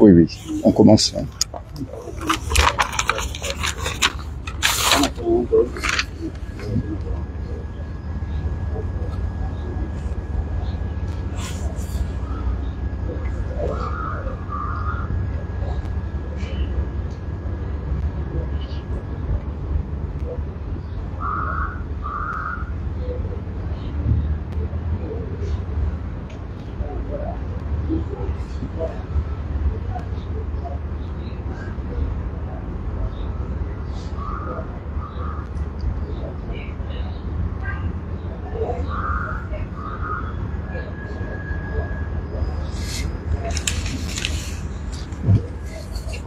Oui, oui, on commence. Hein.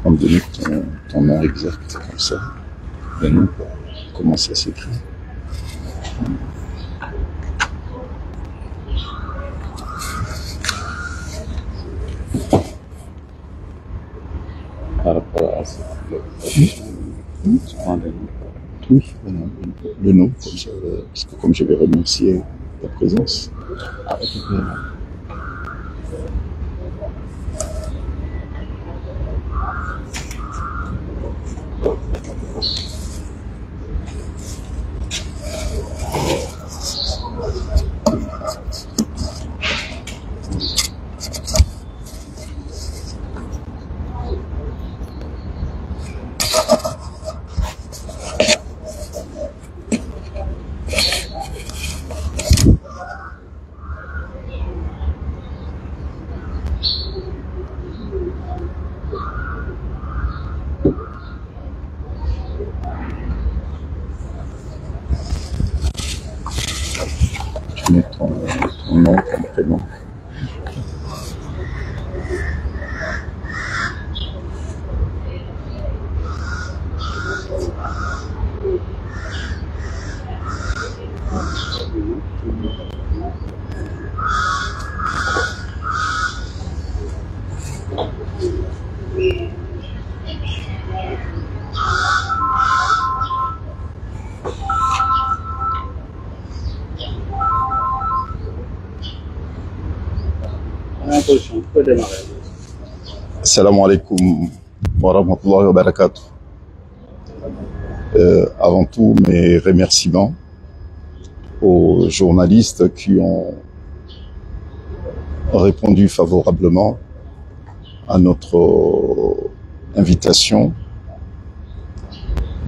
On me donne ton nom exact, comme ça. Le nom, comment ça s'écrit. Par rapport à ça. Tu prends le nom. Oui, le nom, comme ça, parce que comme je vais remercier ta présence. Tu mets ton nom, ton prénom. Assalamu alaikum wa rahmatullahi wa barakatuh. Avant tout, mes remerciements aux journalistes qui ont répondu favorablement à notre invitation.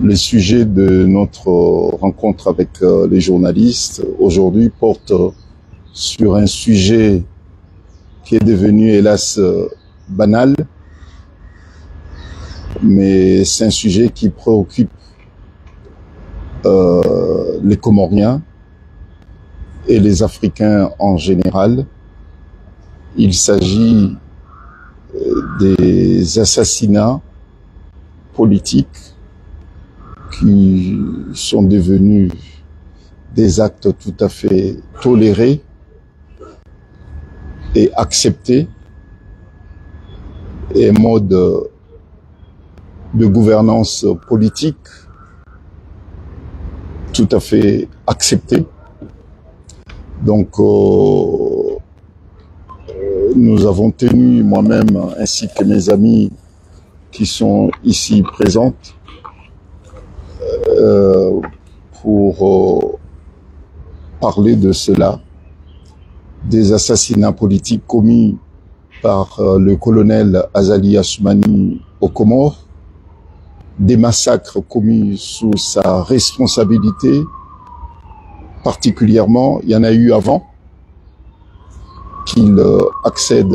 Le sujet de notre rencontre avec les journalistes aujourd'hui porte sur un sujet qui est devenu, hélas, banal, mais c'est un sujet qui préoccupe les Comoriens et les Africains en général. Il s'agit des assassinats politiques qui sont devenus des actes tout à fait tolérés et acceptés, et un mode de gouvernance politique tout à fait accepté. Donc, nous avons tenu, moi-même ainsi que mes amis qui sont ici présentes, pour parler de cela, des assassinats politiques commis par le colonel Azali Assoumani aux Comores, des massacres commis sous sa responsabilité, particulièrement, il y en a eu avant qu'il accède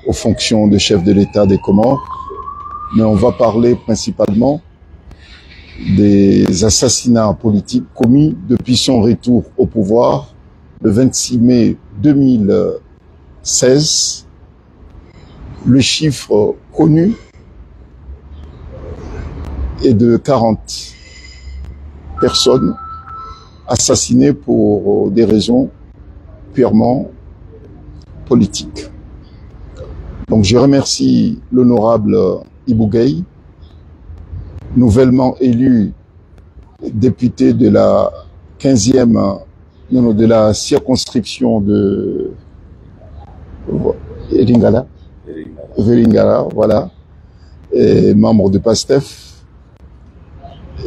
aux fonctions de chef de l'État des Comores, mais on va parler principalement des assassinats politiques commis depuis son retour au pouvoir le 26 mai 2016. Le chiffre connu est de 40 personnes assassinées pour des raisons purement politiques. Donc je remercie l'honorable Ibou Gueye, nouvellement élu député de la 15e, de la circonscription de Vélingara, voilà, et membre de PASTEF,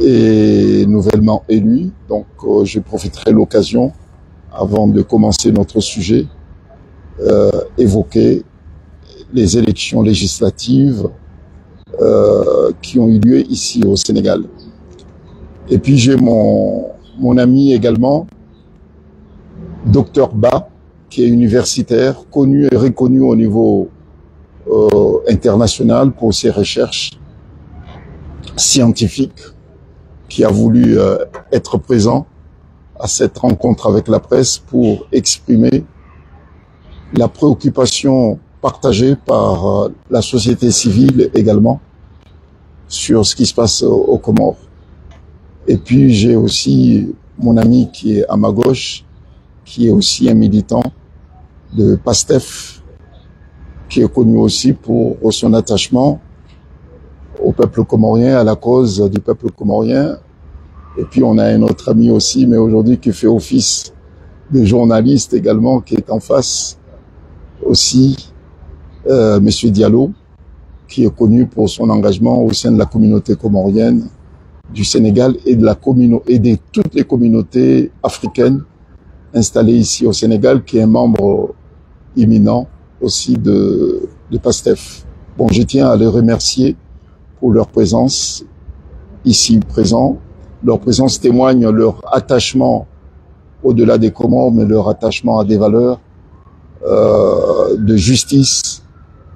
et nouvellement élu. Donc je profiterai de l'occasion, avant de commencer notre sujet, évoquer les élections législatives qui ont eu lieu ici au Sénégal. Et puis j'ai mon ami également, Dr Ba, qui est universitaire, connu et reconnu au niveau international pour ses recherches scientifiques, qui a voulu être présent à cette rencontre avec la presse pour exprimer la préoccupation partagée par la société civile également sur ce qui se passe aux Comores. Et puis j'ai aussi mon ami qui est à ma gauche, qui est aussi un militant de PASTEF, qui est connu aussi pour son attachement au peuple comorien, à la cause du peuple comorien. Et puis on a un autre ami aussi, mais aujourd'hui qui fait office de journaliste également, qui est en face aussi, Monsieur Diallo, qui est connu pour son engagement au sein de la communauté comorienne du Sénégal et de toutes les communautés africaines installées ici au Sénégal, qui est un membre imminent aussi de PASTEF. Bon, je tiens à les remercier pour leur présence ici présent. Leur présence témoigne leur attachement au-delà des Comores, mais leur attachement à des valeurs de justice,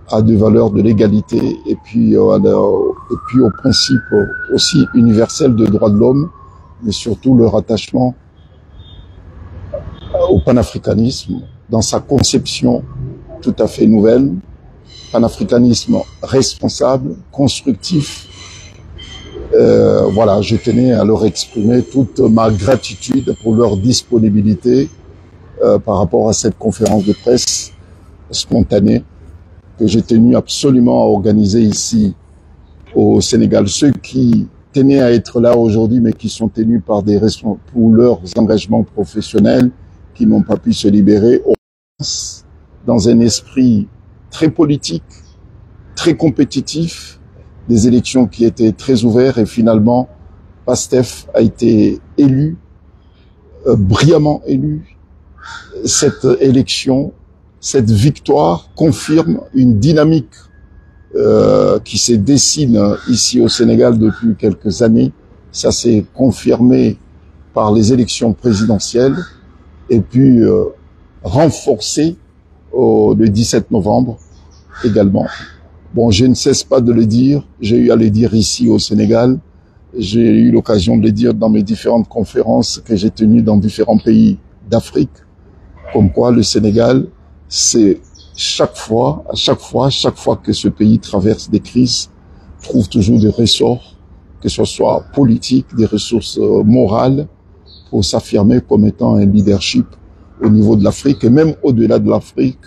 à des valeurs de l'égalité, et puis au principe aussi universel de droits de l'homme, mais surtout leur attachement au panafricanisme dans sa conception tout à fait nouvelle, panafricanisme responsable, constructif. Voilà, je tenais à leur exprimer toute ma gratitude pour leur disponibilité par rapport à cette conférence de presse spontanée que j'ai tenu absolument à organiser ici au Sénégal. Ceux qui tenaient à être là aujourd'hui, mais qui sont tenus par des raisons pour leurs engagements professionnels, qui n'ont pas pu se libérer, dans un esprit très politique, très compétitif, des élections qui étaient très ouvertes, et finalement, PASTEF a été élu, brillamment élu. Cette élection, cette victoire confirme une dynamique qui se dessine ici au Sénégal depuis quelques années. Ça s'est confirmé par les élections présidentielles et puis renforcé le 17 novembre également. Bon, je ne cesse pas de le dire, j'ai eu à le dire ici au Sénégal, j'ai eu l'occasion de le dire dans mes différentes conférences que j'ai tenues dans différents pays d'Afrique, comme quoi le Sénégal, c'est chaque fois que ce pays traverse des crises, trouve toujours des ressorts, que ce soit politique, des ressources morales, pour s'affirmer comme étant un leadership au niveau de l'Afrique et même au-delà de l'Afrique,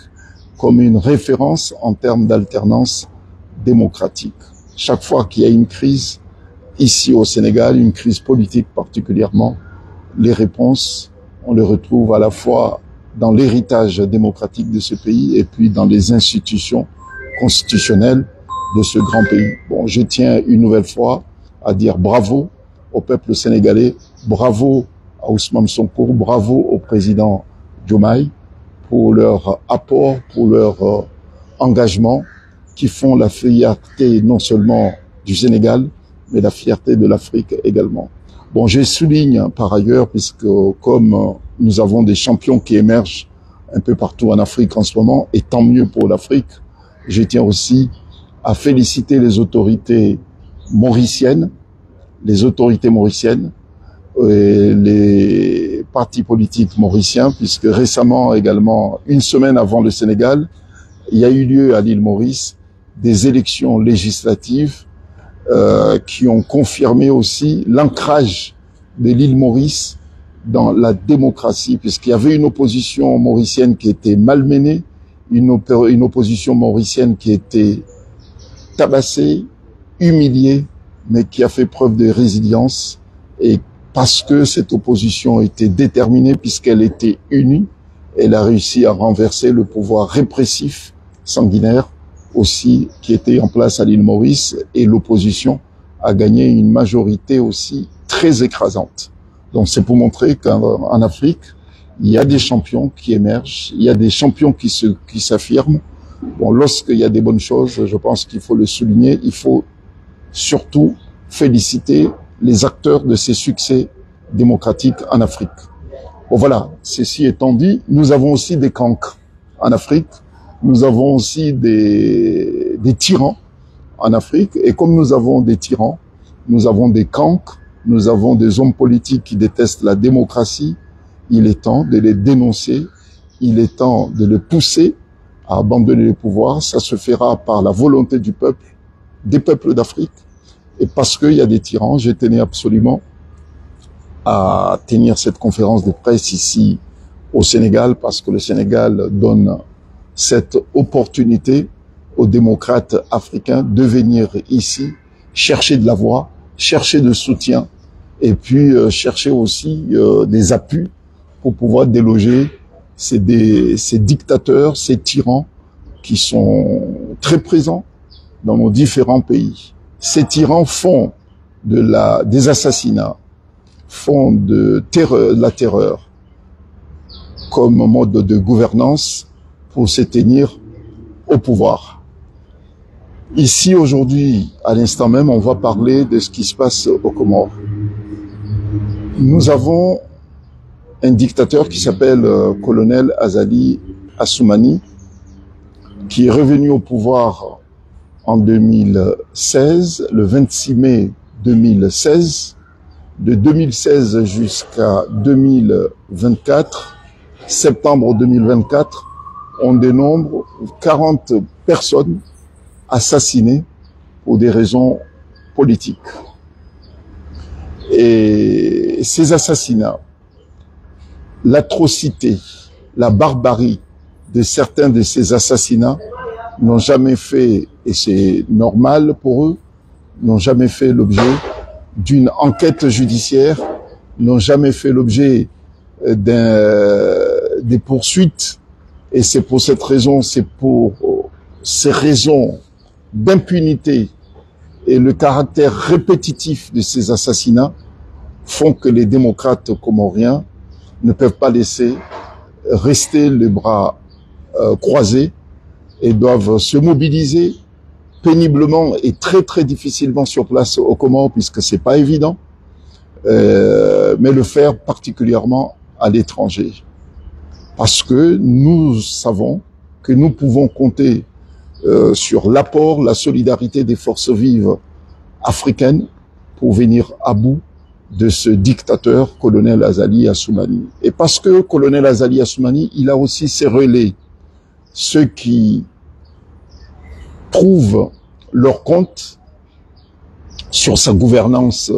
comme une référence en termes d'alternance démocratique. Chaque fois qu'il y a une crise, ici au Sénégal, une crise politique particulièrement, les réponses, on les retrouve à la fois dans l'héritage démocratique de ce pays et puis dans les institutions constitutionnelles de ce grand pays. Bon, je tiens une nouvelle fois à dire bravo au peuple sénégalais, bravo à Ousmane Sonko, bravo au président Diomaye pour leur apport, pour leur engagement, qui font la fierté non seulement du Sénégal, mais la fierté de l'Afrique également. Bon, je souligne par ailleurs, puisque comme nous avons des champions qui émergent un peu partout en Afrique en ce moment, et tant mieux pour l'Afrique, je tiens aussi à féliciter les autorités mauriciennes, et les partis politiques mauriciens, puisque récemment également, une semaine avant le Sénégal, il y a eu lieu à l'île Maurice des élections législatives qui ont confirmé aussi l'ancrage de l'île Maurice dans la démocratie, puisqu'il y avait une opposition mauricienne qui était malmenée, une opposition mauricienne qui était tabassée, humiliée, mais qui a fait preuve de résilience, et parce que cette opposition était déterminée, puisqu'elle était unie, elle a réussi à renverser le pouvoir répressif, sanguinaire, aussi, qui était en place à l'île Maurice, et l'opposition a gagné une majorité aussi très écrasante. Donc c'est pour montrer qu'en Afrique, il y a des champions qui émergent, il y a des champions qui s'affirment. Bon, lorsqu'il y a des bonnes choses, je pense qu'il faut le souligner, il faut surtout féliciter les acteurs de ces succès démocratiques en Afrique. Bon voilà, ceci étant dit, nous avons aussi des cancres en Afrique, nous avons aussi des tyrans en Afrique, et comme nous avons des tyrans, nous avons des cancres, nous avons des hommes politiques qui détestent la démocratie. Il est temps de les dénoncer, il est temps de les pousser à abandonner le pouvoir. Ça se fera par la volonté du peuple, des peuples d'Afrique. Et parce qu'il y a des tyrans, je tenais absolument à tenir cette conférence de presse ici au Sénégal, parce que le Sénégal donne cette opportunité aux démocrates africains de venir ici, chercher de la voix, chercher de soutien, et puis chercher aussi des appuis pour pouvoir déloger ces dictateurs, ces tyrans qui sont très présents dans nos différents pays. Ces tyrans font des assassinats, font de la terreur comme mode de gouvernance pour se tenir au pouvoir. Ici, aujourd'hui, à l'instant même, on va parler de ce qui se passe aux Comores. Nous avons un dictateur qui s'appelle colonel Azali Assoumani, qui est revenu au pouvoir en 2016, le 26 mai 2016. De 2016 jusqu'à 2024, septembre 2024, on dénombre 40 personnes assassinées pour des raisons politiques. Et ces assassinats, l'atrocité, la barbarie de certains de ces assassinats n'ont jamais fait, et c'est normal pour eux, n'ont jamais fait l'objet d'une enquête judiciaire, n'ont jamais fait l'objet des poursuites. Et c'est pour cette raison, c'est pour ces raisons d'impunité et le caractère répétitif de ces assassinats font que les démocrates comoriens ne peuvent pas laisser rester les bras croisés et doivent se mobiliser péniblement et très très difficilement sur place aux Comores, puisque c'est pas évident, mais le faire particulièrement à l'étranger. Parce que nous savons que nous pouvons compter sur l'apport, la solidarité des forces vives africaines pour venir à bout de ce dictateur, colonel Azali Assoumani. Et parce que colonel Azali Assoumani, il a aussi ses relais, ceux qui trouvent leur compte sur sa gouvernance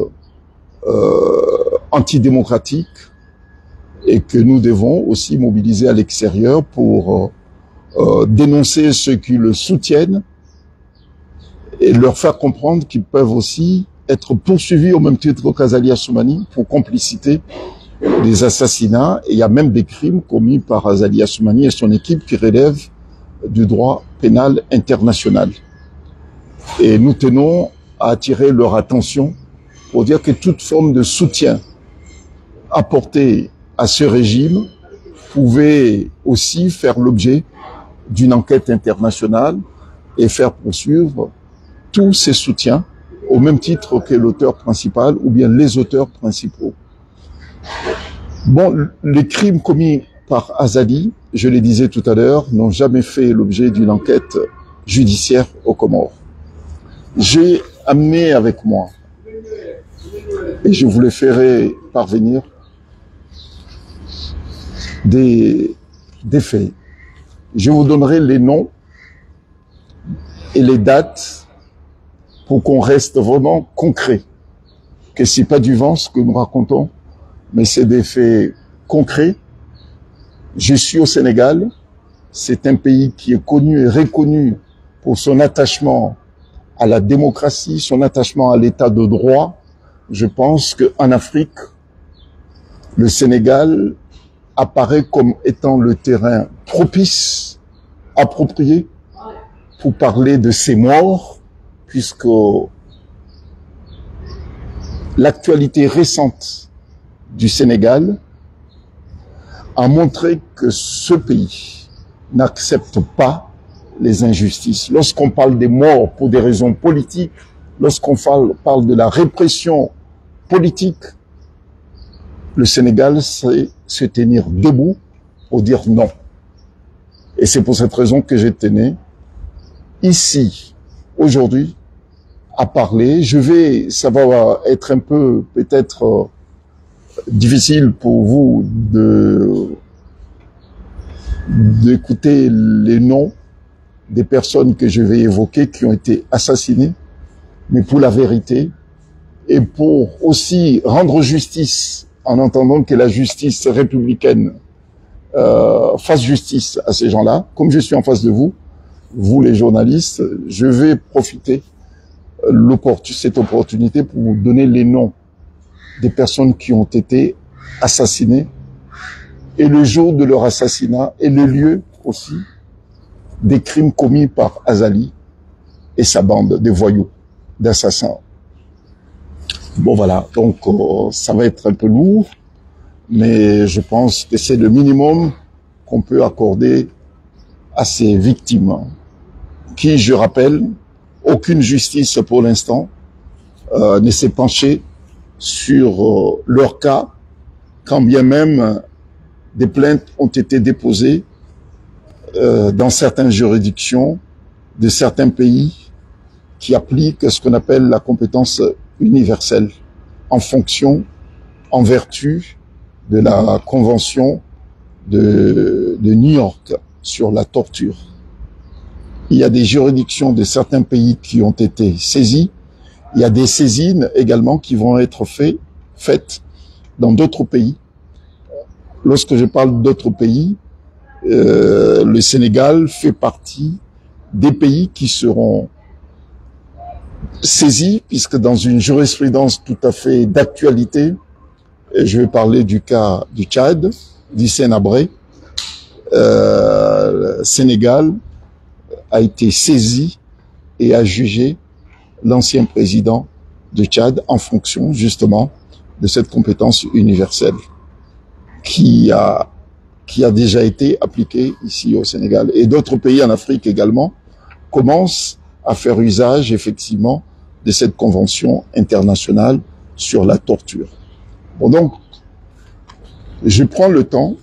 antidémocratique, et que nous devons aussi mobiliser à l'extérieur pour dénoncer ceux qui le soutiennent et leur faire comprendre qu'ils peuvent aussi être poursuivis au même titre qu'Azali Assoumani pour complicité des assassinats. Et il y a même des crimes commis par Azali Assoumani et son équipe qui relèvent du droit pénal international. Et nous tenons à attirer leur attention pour dire que toute forme de soutien apporté à ce régime pouvait aussi faire l'objet d'une enquête internationale et faire poursuivre tous ses soutiens au même titre que l'auteur principal ou bien les auteurs principaux. Bon, les crimes commis par Azali, je le disais tout à l'heure, n'ont jamais fait l'objet d'une enquête judiciaire aux Comores. J'ai amené avec moi, et je vous les ferai parvenir, des faits. Je vous donnerai les noms et les dates pour qu'on reste vraiment concret. Que c'est pas du vent ce que nous racontons, mais c'est des faits concrets. Je suis au Sénégal. C'est un pays qui est connu et reconnu pour son attachement à la démocratie, son attachement à l'état de droit. Je pense qu'en Afrique, le Sénégal apparaît comme étant le terrain propice, approprié, pour parler de ces morts, puisque l'actualité récente du Sénégal a montré que ce pays n'accepte pas les injustices. Lorsqu'on parle des morts pour des raisons politiques, lorsqu'on parle de la répression politique, le Sénégal sait se tenir debout pour dire non. Et c'est pour cette raison que je tenais ici, aujourd'hui, à parler. Ça va être un peu peut-être difficile pour vous d'écouter les noms des personnes que je vais évoquer qui ont été assassinées, mais pour la vérité et pour aussi rendre justice en entendant que la justice républicaine fasse justice à ces gens-là, comme je suis en face de vous, vous les journalistes, je vais profiter cette opportunité pour vous donner les noms des personnes qui ont été assassinées et le jour de leur assassinat et le lieu aussi des crimes commis par Azali et sa bande de voyous, d'assassins. Bon voilà, donc ça va être un peu lourd, mais je pense que c'est le minimum qu'on peut accorder à ces victimes, qui, je rappelle, aucune justice pour l'instant ne s'est penchée sur leur cas, quand bien même des plaintes ont été déposées dans certaines juridictions de certains pays qui appliquent ce qu'on appelle la compétence universelle en fonction, en vertu de la Convention de New York sur la torture. Il y a des juridictions de certains pays qui ont été saisies. Il y a des saisines également qui vont être faites dans d'autres pays. Lorsque je parle d'autres pays, le Sénégal fait partie des pays qui seront saisis, puisque dans une jurisprudence tout à fait d'actualité, je vais parler du cas du Tchad, du Sénabré, Sénégal a été saisi et a jugé l'ancien président du Tchad en fonction justement de cette compétence universelle qui a déjà été appliquée ici au Sénégal. Et d'autres pays en Afrique également commencent à faire usage effectivement de cette convention internationale sur la torture. Bon, donc, je prends le temps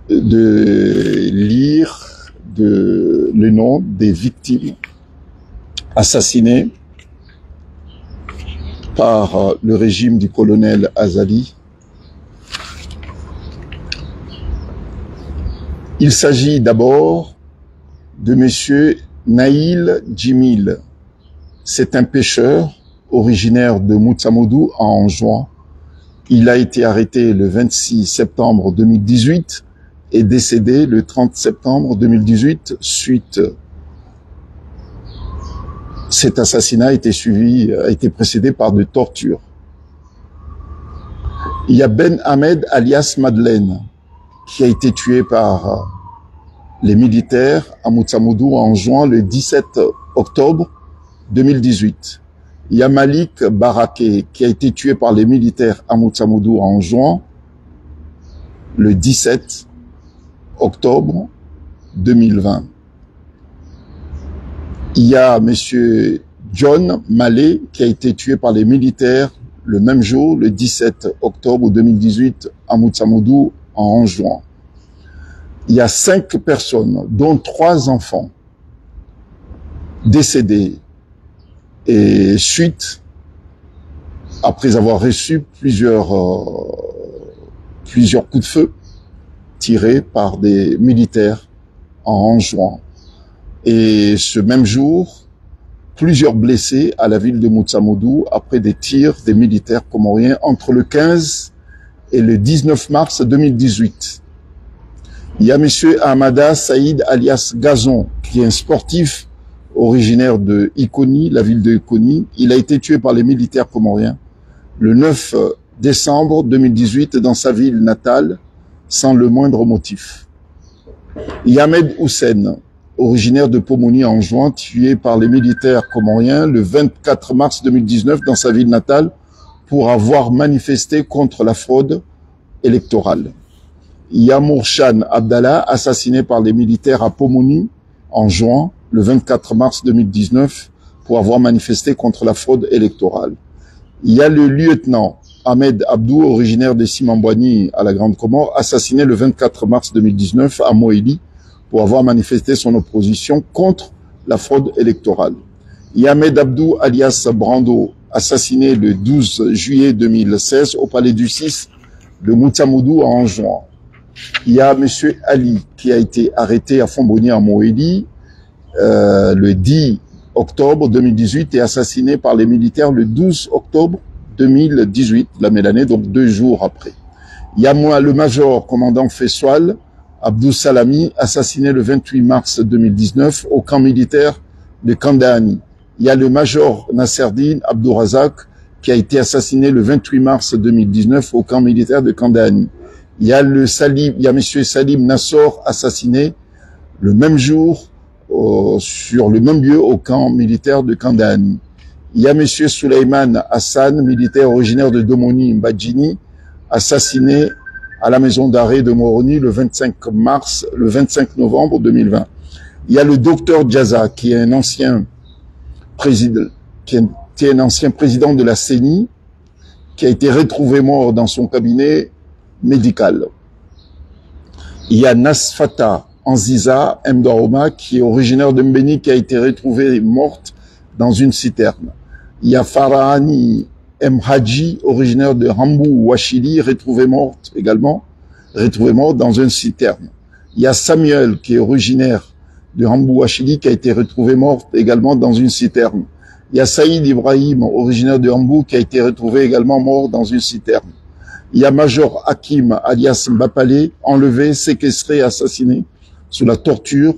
de lire le nom des victimes assassinées par le régime du colonel Azali. Il s'agit d'abord de monsieur Naïl Djimil. C'est un pêcheur originaire de Moutsamoudou à Anjouan. Il a été arrêté le 26 septembre 2018 et décédé le 30 septembre 2018 suite. Cet assassinat a été précédé par de tortures. Il y a Ben Ahmed alias Madeleine qui a été tué par les militaires à Moutsamoudou en juin le 17 octobre 2018. Il y a Malik Baraké qui a été tué par les militaires à Moutsamoudou en juin, le 17 octobre 2020. Il y a monsieur John Malé qui a été tué par les militaires le même jour, le 17 octobre 2018 à Moutsamoudou en juin. Il y a 5 personnes, dont 3 enfants, décédés et suite, après avoir reçu plusieurs coups de feu tirés par des militaires en juin. Et ce même jour, plusieurs blessés à la ville de Moutsamoudou après des tirs des militaires comoriens entre le 15 et le 19 mars 2018. Il y a monsieur Ahmada Saïd alias Gazon, qui est un sportif originaire de Ikoni, la ville de Ikoni. Il a été tué par les militaires comoriens le 9 décembre 2018 dans sa ville natale, sans le moindre motif. Il y a Ahmed Houssen, originaire de Pomoni en juin, tué par les militaires comoriens le 24 mars 2019 dans sa ville natale pour avoir manifesté contre la fraude électorale. Il y a Mourchan Abdallah, assassiné par les militaires à Pomoni en juin, le 24 mars 2019, pour avoir manifesté contre la fraude électorale. Il y a le lieutenant Ahmed Abdou, originaire de Simambouani à la Grande Comore, assassiné le 24 mars 2019 à Moéli pour avoir manifesté son opposition contre la fraude électorale. Il y a Ahmed Abdou alias Brando, assassiné le 12 juillet 2016 au palais du 6 de Moutsamoudou en juin. Il y a monsieur Ali qui a été arrêté à Fomboni à Moéli le 10 octobre 2018 et assassiné par les militaires le 12 octobre 2018, la même année, donc 2 jours après. Il y a moi, le major commandant Fessoal Abdou Salami, assassiné le 28 mars 2019 au camp militaire de Kandahani. Il y a le major Nasserdine Abdou Razak qui a été assassiné le 28 mars 2019 au camp militaire de Kandahani. Il y a monsieur Salim Nassor, assassiné le même jour sur le même lieu au camp militaire de Kandahani. Il y a monsieur Suleiman Hassan, militaire originaire de Domoni Mbadjini, assassiné à la maison d'arrêt de Moroni le 25 novembre 2020. Il y a le docteur Djaza, qui est un ancien président, qui est un ancien président de la CENI, qui a été retrouvé mort dans son cabinet médical. Il y a Nasfata Anziza Mdaroma, qui est originaire de Mbeni, qui a été retrouvée morte dans une citerne. Il y a Farahani Mhaji, originaire de Hambou Wachili, retrouvé mort dans une citerne. Il y a Samuel, qui est originaire de Hambou Wachili, qui a été retrouvé mort également dans une citerne. Il y a Saïd Ibrahim, originaire de Hambou, qui a été retrouvé également mort dans une citerne. Il y a Major Hakim, alias Mbapale, enlevé, séquestré, assassiné sous la torture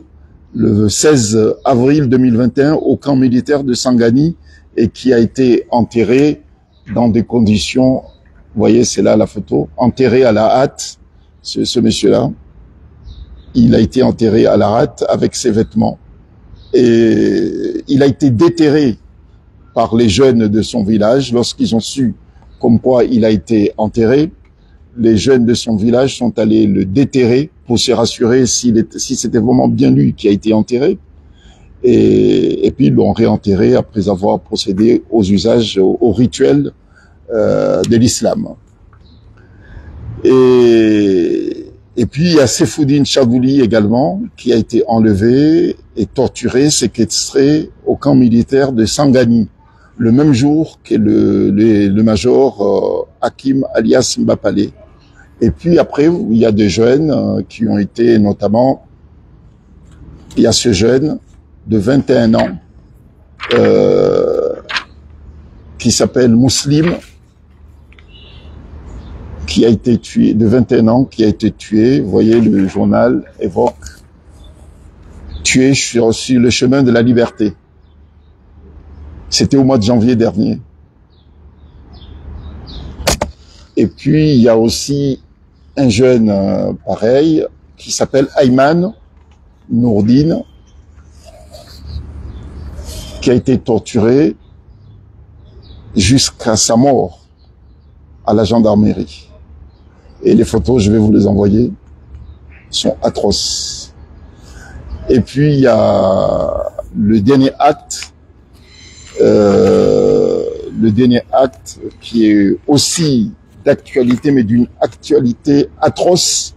le 16 avril 2021 au camp militaire de Sangani et qui a été enterré dans des conditions, vous voyez, c'est là la photo, enterré à la hâte, ce monsieur-là. Il a été enterré à la hâte avec ses vêtements. Et il a été déterré par les jeunes de son village lorsqu'ils ont su comme quoi il a été enterré. Les jeunes de son village sont allés le déterrer pour se rassurer si c'était vraiment bien lui qui a été enterré. Et puis ils l'ont réenterré après avoir procédé aux usages, aux rituels de l'islam. Et puis il y a Seyfoudine Chagouli également, qui a été enlevé et torturé, séquestré au camp militaire de Sangani, le même jour que le major Hakim alias Mbapale. Et puis après, il y a des jeunes qui ont été notamment, il y a ce jeune de 21 ans qui s'appelle Mouslim, qui a été tué, de 21 ans, qui a été tué, vous voyez, le journal évoque, tué sur le chemin de la liberté. C'était au mois de janvier dernier. Et puis, il y a aussi un jeune pareil, qui s'appelle Ayman Nourdine, qui a été torturé jusqu'à sa mort à la gendarmerie. Et les photos, je vais vous les envoyer, sont atroces. Et puis, il y a le dernier acte qui est aussi d'actualité, mais d'une actualité atroce.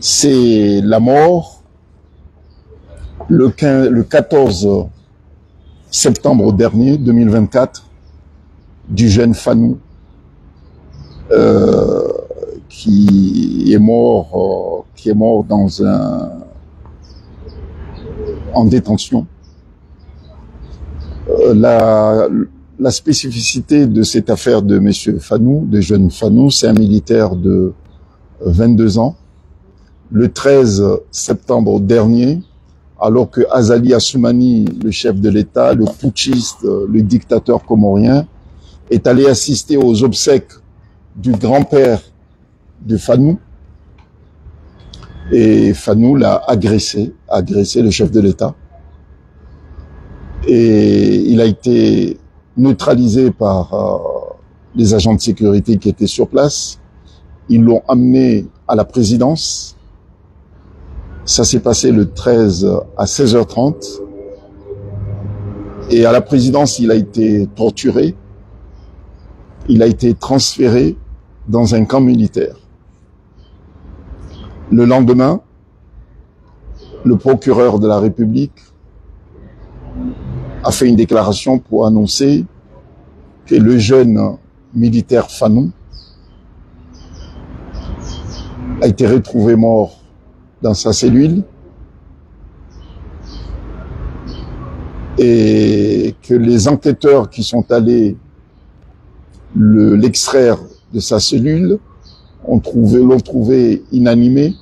C'est la mort le 14 septembre dernier, 2024, du jeune Fanou, qui est mort en détention. La spécificité de cette affaire de monsieur Fanou, de jeune Fanou, c'est un militaire de 22 ans. Le 13 septembre dernier, alors que Azali Assoumani, le chef de l'État, le putschiste, le dictateur comorien, est allé assister aux obsèques du grand-père de Fanou, et Fanou l'a agressé le chef de l'État, et il a été neutralisé par les agents de sécurité qui étaient sur place. Ils l'ont amené à la présidence. Ça s'est passé le 13 à 16h30. Et à la présidence, il a été torturé. Il a été transféré dans un camp militaire. Le lendemain, le procureur de la République a fait une déclaration pour annoncer que le jeune militaire Fanou a été retrouvé mort dans sa cellule et que les enquêteurs qui sont allés l'extraire de sa cellule l'ont trouvé inanimé.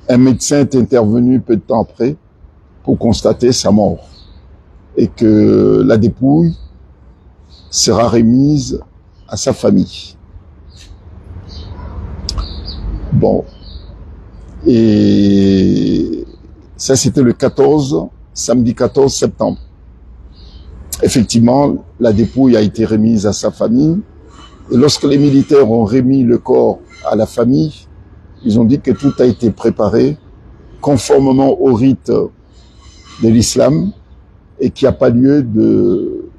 Un médecin est intervenu peu de temps après pour constater sa mort et que la dépouille sera remise à sa famille. Bon. Et ça, c'était le samedi 14 septembre. Effectivement, la dépouille a été remise à sa famille. Et lorsque les militaires ont remis le corps à la famille, ils ont dit que tout a été préparé conformément au rite de l'islam et qu'il n'y a pas lieu de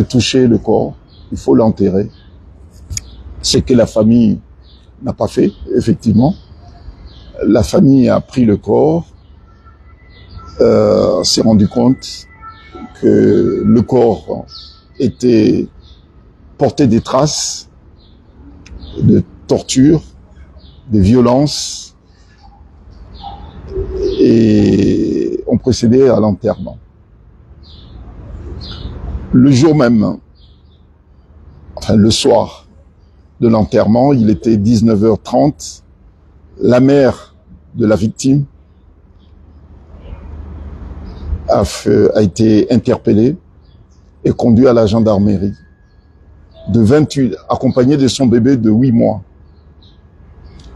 toucher le corps. Il faut l'enterrer. C'est que la famille n'a pas fait, effectivement. La famille a pris le corps, s'est rendu compte que le corps portait des traces de torture, de violence, et ont procédé à l'enterrement. Le jour même, enfin le soir de l'enterrement, il était 19h30, la mère de la victime a été interpellée et conduite à la gendarmerie, accompagnée de son bébé de 8 mois.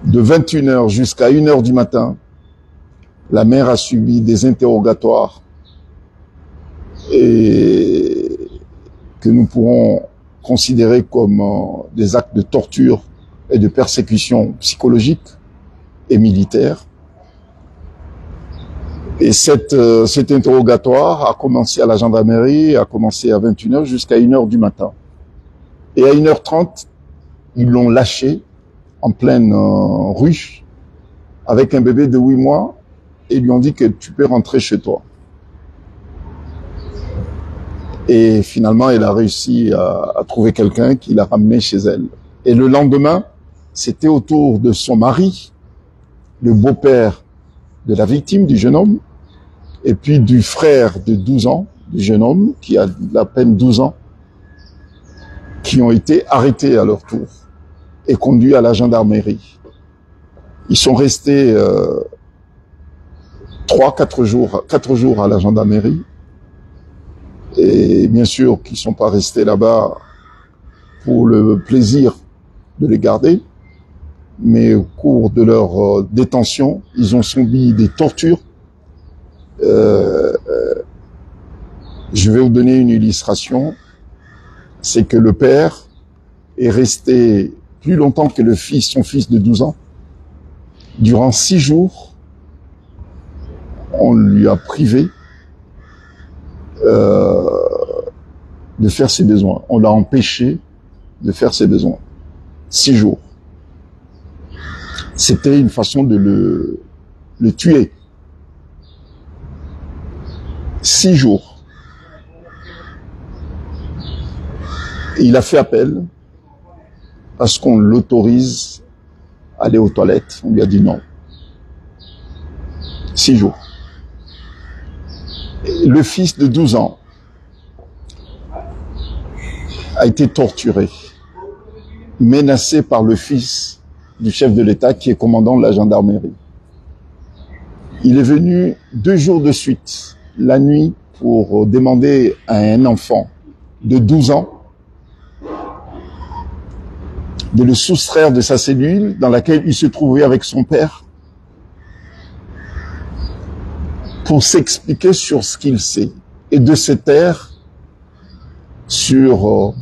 De 21h jusqu'à 1h du matin, la mère a subi des interrogatoires et que nous pourrons considérer comme des actes de torture et de persécution psychologique et militaire. Et cet interrogatoire a commencé à la gendarmerie, a commencé à 21h jusqu'à 1h du matin. Et à 1h30, ils l'ont lâché en pleine rue avec un bébé de 8 mois et lui ont dit que tu peux rentrer chez toi. Et finalement, elle a réussi à trouver quelqu'un qui l'a ramené chez elle. Et le lendemain, c'était au tour de son mari, le beau-père de la victime, du jeune homme, et puis du frère de 12 ans, du jeune homme, qui a à peine 12 ans, qui ont été arrêtés à leur tour et conduits à la gendarmerie. Ils sont restés 4 jours à la gendarmerie. Et bien sûr qu'ils ne sont pas restés là-bas pour le plaisir de les garder, mais au cours de leur détention, ils ont subi des tortures Je vais vous donner une illustration. C'est que le père est resté plus longtemps que le fils, son fils de 12 ans. Durant 6 jours, on lui a privé de faire ses besoins. On l'a empêché de faire ses besoins. 6 jours. C'était une façon de le tuer. 6 jours. Et il a fait appel à ce qu'on l'autorise à aller aux toilettes. On lui a dit non. 6 jours. Et le fils de 12 ans a été torturé, menacé par le fils du chef de l'État qui est commandant de la gendarmerie. Il est venu 2 jours de suite, la nuit, pour demander à un enfant de 12 ans de le soustraire de sa cellule dans laquelle il se trouvait avec son père pour s'expliquer sur ce qu'il sait et de se taire sur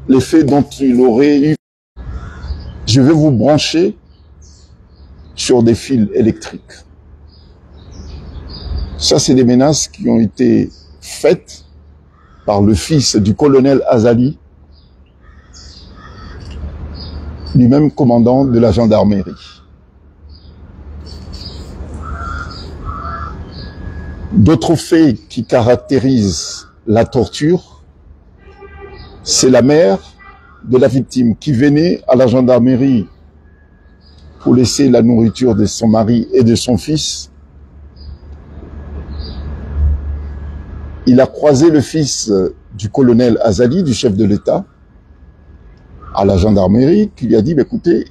les faits dont il aurait eu. Je vais vous brancher sur des fils électriques. Ça, c'est des menaces qui ont été faites par le fils du colonel Azali, lui-même commandant de la gendarmerie. D'autres faits qui caractérisent la torture, c'est la mère de la victime qui venait à la gendarmerie pour laisser la nourriture de son mari et de son fils. Il a croisé le fils du colonel Azali, du chef de l'État, à la gendarmerie, qui lui a dit, écoutez,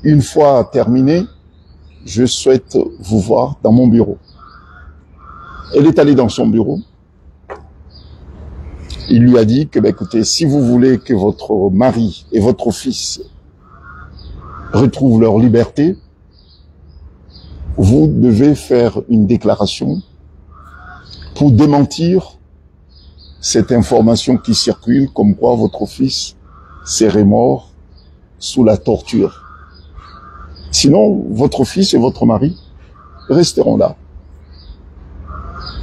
une fois terminé, je souhaite vous voir dans mon bureau. Elle est allée dans son bureau. Il lui a dit que, écoutez, si vous voulez que votre mari et votre fils retrouvent leur liberté, vous devez faire une déclaration pour démentir cette information qui circule comme quoi votre fils serait mort sous la torture. Sinon, votre fils et votre mari resteront là.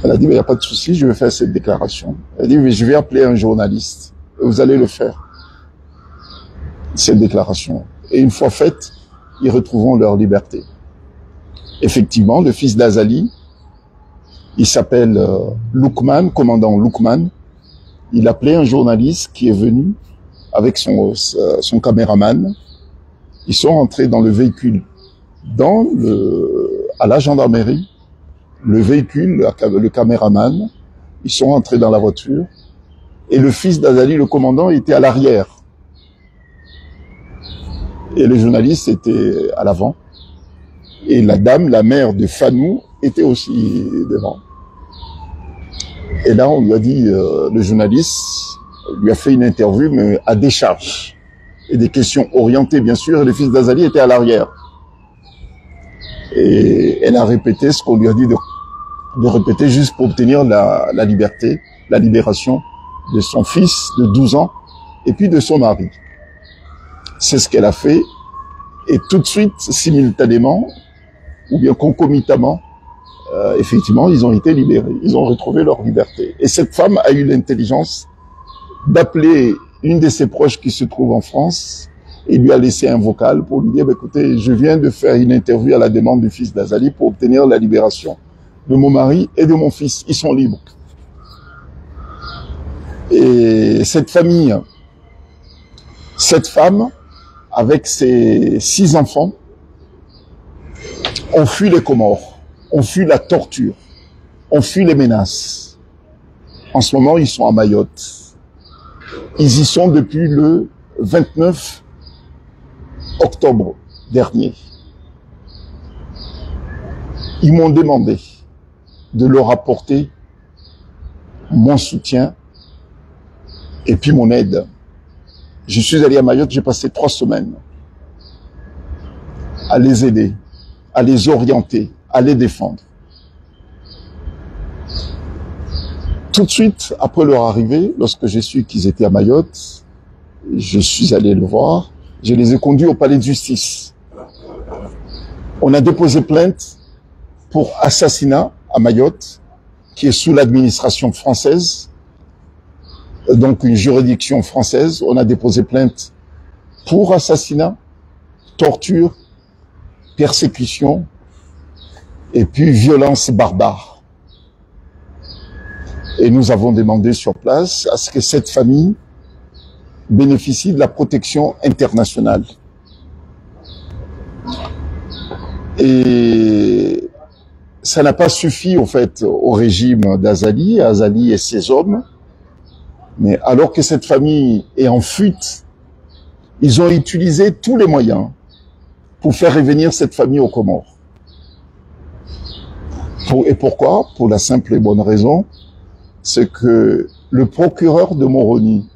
Elle a dit, il n'y a pas de souci, je vais faire cette déclaration. Elle a dit, mais je vais appeler un journaliste et vous allez le faire, cette déclaration. Et une fois faite, ils retrouveront leur liberté. Effectivement, le fils d'Azali, il s'appelle Loukman, commandant Loukman. Il appelait un journaliste qui est venu avec son caméraman. Ils sont rentrés dans le véhicule, à la gendarmerie. Le véhicule, le caméraman, ils sont rentrés dans la voiture. Et le fils d'Azali, le commandant, était à l'arrière. Et le journaliste était à l'avant. Et la dame, la mère de Fanou, était aussi devant. Et là, on lui a dit, le journaliste lui a fait une interview, mais à décharge. Et des questions orientées, bien sûr, et le fils d'Azali était à l'arrière. Et elle a répété ce qu'on lui a dit de répéter juste pour obtenir la liberté, la libération de son fils de 12 ans et puis de son mari. C'est ce qu'elle a fait. Et tout de suite, simultanément, ou bien concomitamment, effectivement, ils ont été libérés. Ils ont retrouvé leur liberté. Et cette femme a eu l'intelligence d'appeler une de ses proches qui se trouve en France et lui a laissé un vocal pour lui dire, écoutez, je viens de faire une interview à la demande du fils d'Azali pour obtenir la libération de mon mari et de mon fils. Ils sont libres. Et cette famille, cette femme, avec ses 6 enfants, ont fui les Comores, ont fui la torture, ont fui les menaces. En ce moment, ils sont à Mayotte. Ils y sont depuis le 29 octobre dernier. Ils m'ont demandé de leur apporter mon soutien et puis mon aide. Je suis allé à Mayotte, j'ai passé 3 semaines à les aider, à les orienter, à les défendre. Tout de suite, après leur arrivée, lorsque j'ai su qu'ils étaient à Mayotte, je suis allé le voir, je les ai conduits au palais de justice. On a déposé plainte pour assassinat à Mayotte, qui est sous l'administration française, donc une juridiction française. On a déposé plainte pour assassinat, torture, persécution et puis violence barbare. Et nous avons demandé sur place à ce que cette famille bénéficie de la protection internationale. Et ça n'a pas suffi, au fait, au régime d'Azali, Azali et ses hommes. Mais alors que cette famille est en fuite, ils ont utilisé tous les moyens pour faire revenir cette famille aux Comores. Et pourquoi? Pour la simple et bonne raison, c'est que le procureur de Moroni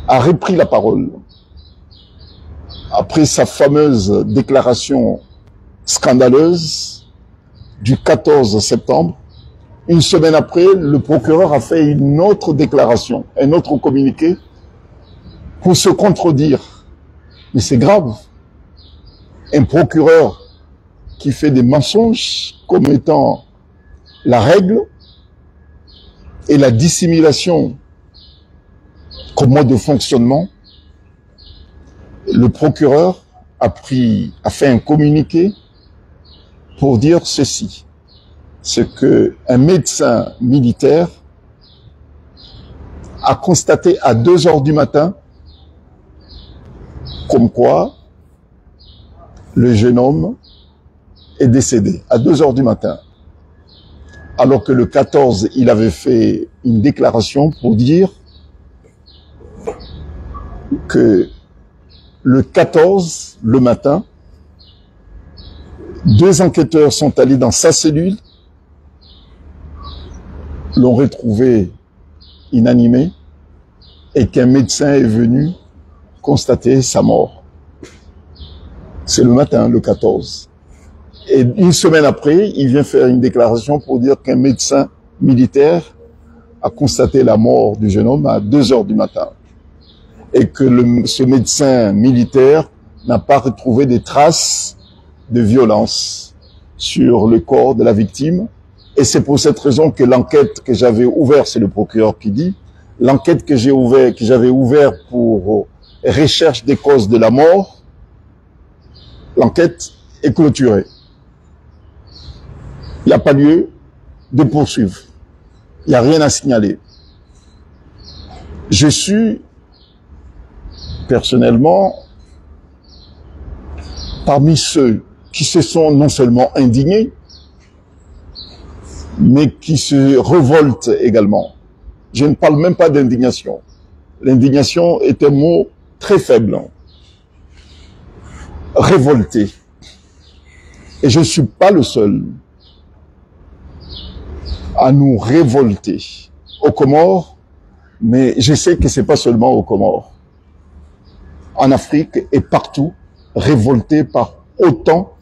a repris la parole après sa fameuse déclaration scandaleuse du 14 septembre. Une semaine après, le procureur a fait une autre déclaration, un autre communiqué pour se contredire. Mais c'est grave. Un procureur qui fait des mensonges comme étant la règle et la dissimulation comme mode de fonctionnement, le procureur a fait un communiqué pour dire ceci. C'est que un médecin militaire a constaté à 2 heures du matin comme quoi le jeune homme est décédé à 2 heures du matin. Alors que le 14, il avait fait une déclaration pour dire que le 14, le matin, 2 enquêteurs sont allés dans sa cellule, l'ont retrouvé inanimé et qu'un médecin est venu constater sa mort. C'est le matin, le 14. Et une semaine après, il vient faire une déclaration pour dire qu'un médecin militaire a constaté la mort du jeune homme à 2 heures du matin. Et que ce médecin militaire n'a pas retrouvé des traces de violence sur le corps de la victime. Et c'est pour cette raison que l'enquête que j'avais ouverte, c'est le procureur qui dit, l'enquête que j'avais ouverte pour recherche des causes de la mort, l'enquête est clôturée. Il n'y a pas lieu de poursuivre. Il n'y a rien à signaler. Je suis personnellement parmi ceux qui se sont non seulement indignés, mais qui se révoltent également. Je ne parle même pas d'indignation. L'indignation est un mot très faible. Révolté. Et je ne suis pas le seul à nous révolter aux Comores, mais je sais que c'est pas seulement aux Comores. En Afrique et partout, révolté par autant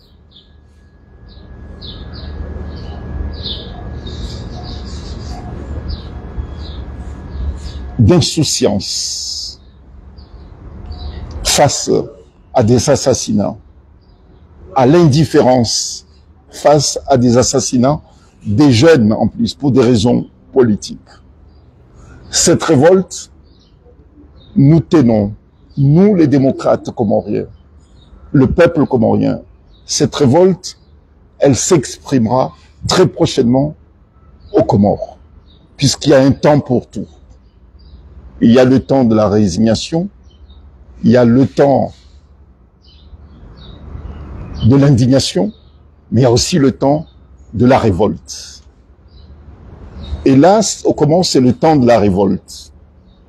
d'insouciance face à des assassinats, à l'indifférence face à des assassinats, des jeunes en plus, pour des raisons politiques. Cette révolte, nous tenons, nous les démocrates comoriens, le peuple comorien. Cette révolte, elle s'exprimera très prochainement aux Comores, puisqu'il y a un temps pour tout. Il y a le temps de la résignation, il y a le temps de l'indignation, mais il y a aussi le temps de la révolte. Et là, aux Comores, c'est le temps de la révolte.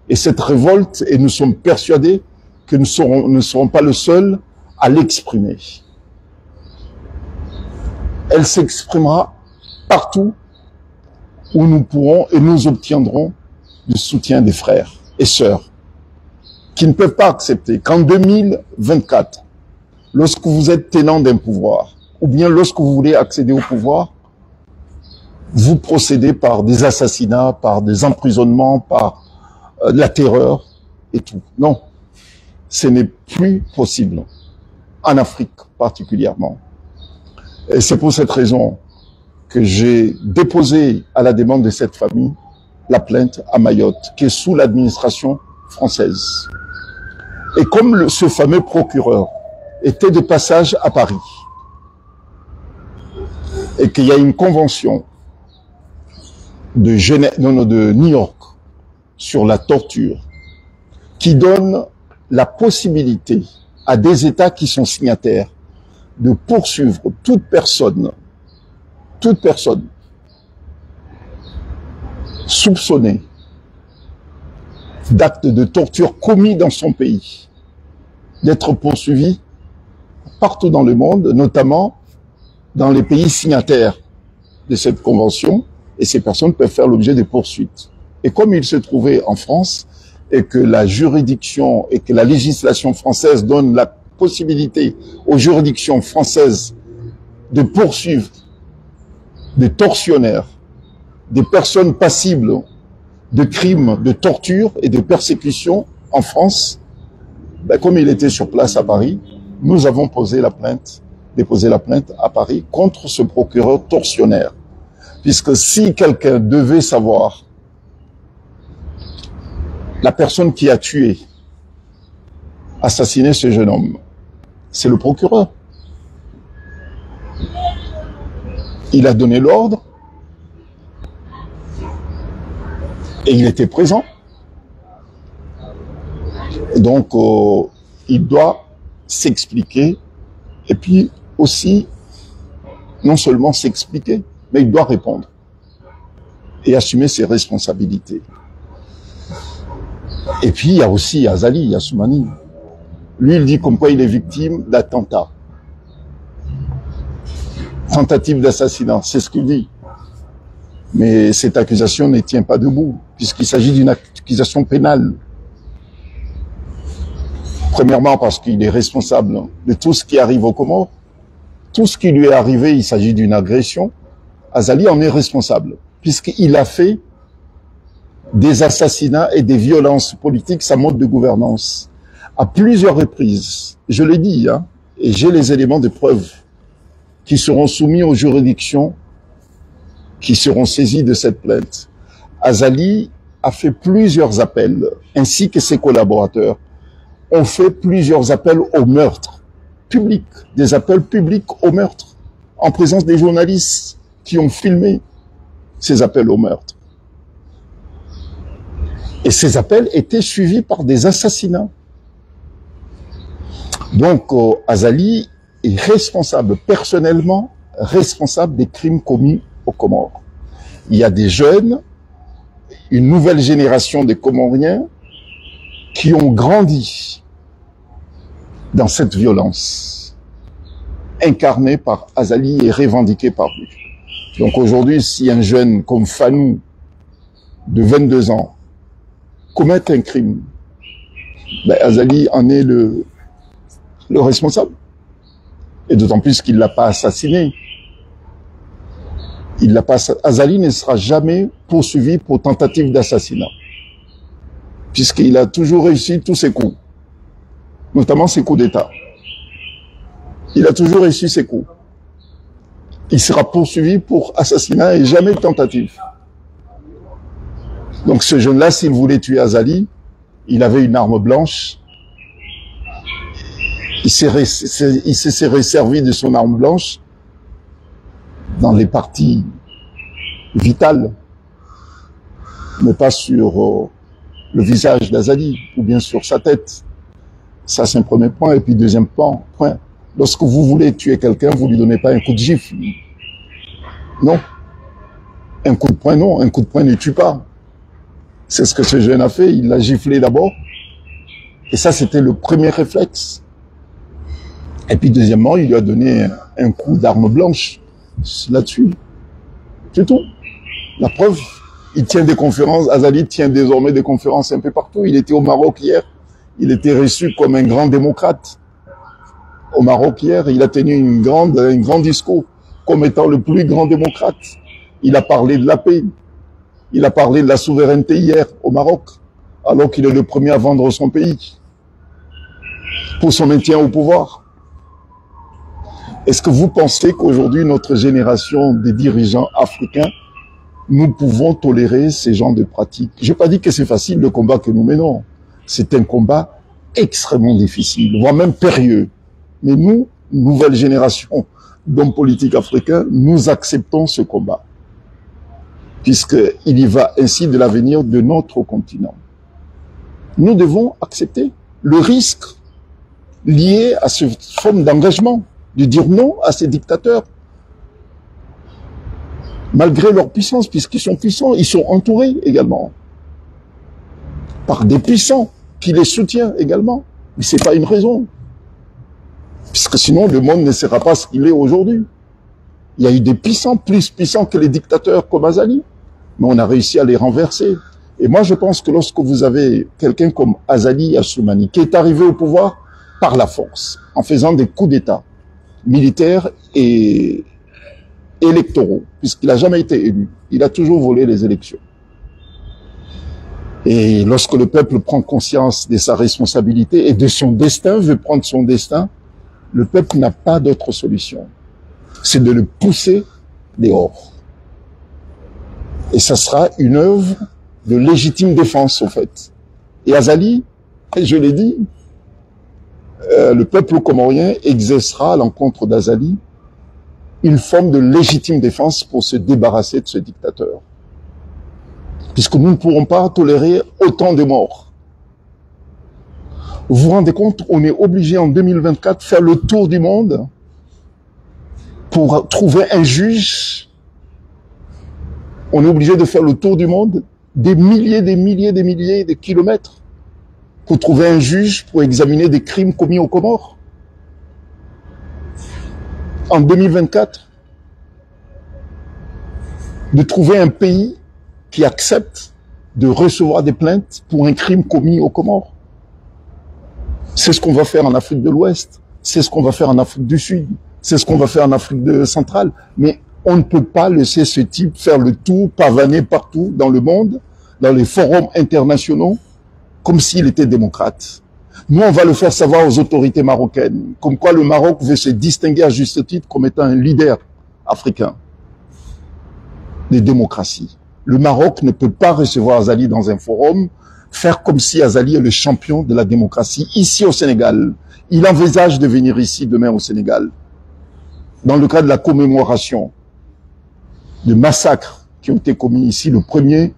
Et cette révolte, et nous sommes persuadés que nous ne serons pas le seul à l'exprimer. Elle s'exprimera partout où nous pourrons et nous obtiendrons le soutien des frères et sœurs qui ne peuvent pas accepter qu'en 2024, lorsque vous êtes tenant d'un pouvoir, ou bien lorsque vous voulez accéder au pouvoir, vous procédez par des assassinats, par des emprisonnements, par de la terreur et tout. Non, ce n'est plus possible, en Afrique particulièrement. Et c'est pour cette raison que j'ai déposé à la demande de cette famille la plainte à Mayotte, qui est sous l'administration française. Et comme ce fameux procureur était de passage à Paris, et qu'il y a une convention de New York sur la torture, qui donne la possibilité à des États qui sont signataires de poursuivre toute personne soupçonnée d'actes de torture commis dans son pays, d'être poursuivie partout dans le monde, notamment dans les pays signataires de cette convention, et ces personnes peuvent faire l'objet de poursuites. Et comme il se trouvait en France, et que la juridiction et que la législation française donne la possibilité aux juridictions françaises de poursuivre des tortionnaires, des personnes passibles de crimes, de torture et de persécution en France, ben, comme il était sur place à Paris, nous avons déposé la plainte à Paris contre ce procureur tortionnaire. Puisque si quelqu'un devait savoir la personne qui a tué, assassiné ce jeune homme, c'est le procureur. Il a donné l'ordre et il était présent. Et donc, il doit s'expliquer et puis aussi, non seulement s'expliquer, mais il doit répondre et assumer ses responsabilités. Et puis, il y a aussi Azali Assoumani. Lui, il dit comme quoi il est victime d'attentat. Tentative d'assassinat, c'est ce qu'il dit. Mais cette accusation ne tient pas debout, puisqu'il s'agit d'une accusation pénale. Premièrement, parce qu'il est responsable de tout ce qui arrive aux Comores. Tout ce qui lui est arrivé, il s'agit d'une agression. Azali en est responsable, puisqu'il a fait des assassinats et des violences politiques sa mode de gouvernance. À plusieurs reprises, je l'ai dit, hein, et j'ai les éléments de preuve qui seront soumis aux juridictions qui seront saisies de cette plainte. Azali a fait plusieurs appels, ainsi que ses collaborateurs ont fait plusieurs appels au meurtre public, des appels publics au meurtre, en présence des journalistes qui ont filmé ces appels au meurtre. Et ces appels étaient suivis par des assassinats. Donc, Azali est responsable, personnellement responsable des crimes commis aux Comores. Il y a des jeunes, une nouvelle génération de Comoriens qui ont grandi dans cette violence, incarnée par Azali et revendiquée par lui. Donc aujourd'hui, si un jeune comme Fanou, de 22 ans, commet un crime, ben Azali en est le responsable. Et d'autant plus qu'il ne l'a pas assassiné. Azali ne sera jamais poursuivi pour tentative d'assassinat, puisqu'il a toujours réussi tous ses coups, notamment ses coups d'État. Il a toujours réussi ses coups. Il sera poursuivi pour assassinat et jamais tentative. Donc ce jeune-là, s'il voulait tuer Azali, il avait une arme blanche. Il se serait servi de son arme blanche dans les parties vitales, mais pas sur le visage d'Azali ou bien sur sa tête. Ça, c'est un premier point. Et puis deuxième point, lorsque vous voulez tuer quelqu'un, vous lui donnez pas un coup de gifle. Non. Un coup de poing, non. Un coup de poing ne tue pas. C'est ce que ce jeune a fait. Il l'a giflé d'abord. Et ça, c'était le premier réflexe. Et puis deuxièmement, il lui a donné un coup d'arme blanche là-dessus. C'est tout. La preuve, il tient des conférences. Azali tient désormais des conférences un peu partout. Il était au Maroc hier. Il était reçu comme un grand démocrate. Au Maroc hier, il a tenu un grand discours comme étant le plus grand démocrate. Il a parlé de la paix. Il a parlé de la souveraineté hier au Maroc, alors qu'il est le premier à vendre son pays pour son maintien au pouvoir. Est-ce que vous pensez qu'aujourd'hui, notre génération des dirigeants africains, nous pouvons tolérer ces genres de pratiques? Je n'ai pas dit que c'est facile le combat que nous menons. C'est un combat extrêmement difficile, voire même périlleux. Mais nous, nouvelle génération d'hommes politiques africains, nous acceptons ce combat, puisqu'il y va ainsi de l'avenir de notre continent. Nous devons accepter le risque lié à cette forme d'engagement, de dire non à ces dictateurs, malgré leur puissance, puisqu'ils sont puissants, ils sont entourés également par des puissants qui les soutiennent également. Mais c'est pas une raison, puisque sinon le monde ne sera pas ce qu'il est aujourd'hui. Il y a eu des puissants, plus puissants que les dictateurs comme Azali, mais on a réussi à les renverser. Et moi je pense que lorsque vous avez quelqu'un comme Azali Assoumani, qui est arrivé au pouvoir par la force, en faisant des coups d'État militaires et électoraux, puisqu'il n'a jamais été élu, il a toujours volé les élections. Et lorsque le peuple prend conscience de sa responsabilité et de son destin, veut prendre son destin, le peuple n'a pas d'autre solution. C'est de le pousser dehors. Et ça sera une œuvre de légitime défense, au fait. Et Azali, je l'ai dit, le peuple comorien exercera à l'encontre d'Azali une forme de légitime défense pour se débarrasser de ce dictateur. Puisque nous ne pourrons pas tolérer autant de morts. Vous vous rendez compte, on est obligé en 2024 de faire le tour du monde pour trouver un juge. On est obligé de faire le tour du monde, des milliers de kilomètres, pour trouver un juge pour examiner des crimes commis aux Comores. En 2024, de trouver un pays qui accepte de recevoir des plaintes pour un crime commis aux Comores. C'est ce qu'on va faire en Afrique de l'Ouest, c'est ce qu'on va faire en Afrique du Sud, c'est ce qu'on va faire en Afrique centrale. Mais on ne peut pas laisser ce type faire le tour, pavaner partout dans le monde, dans les forums internationaux, comme s'il était démocrate. Nous, on va le faire savoir aux autorités marocaines, comme quoi le Maroc veut se distinguer à juste titre comme étant un leader africain de démocratie. Le Maroc ne peut pas recevoir Azali dans un forum, faire comme si Azali est le champion de la démocratie ici au Sénégal. Il envisage de venir ici demain au Sénégal, dans le cadre de la commémoration de massacres qui ont été commis ici le 1er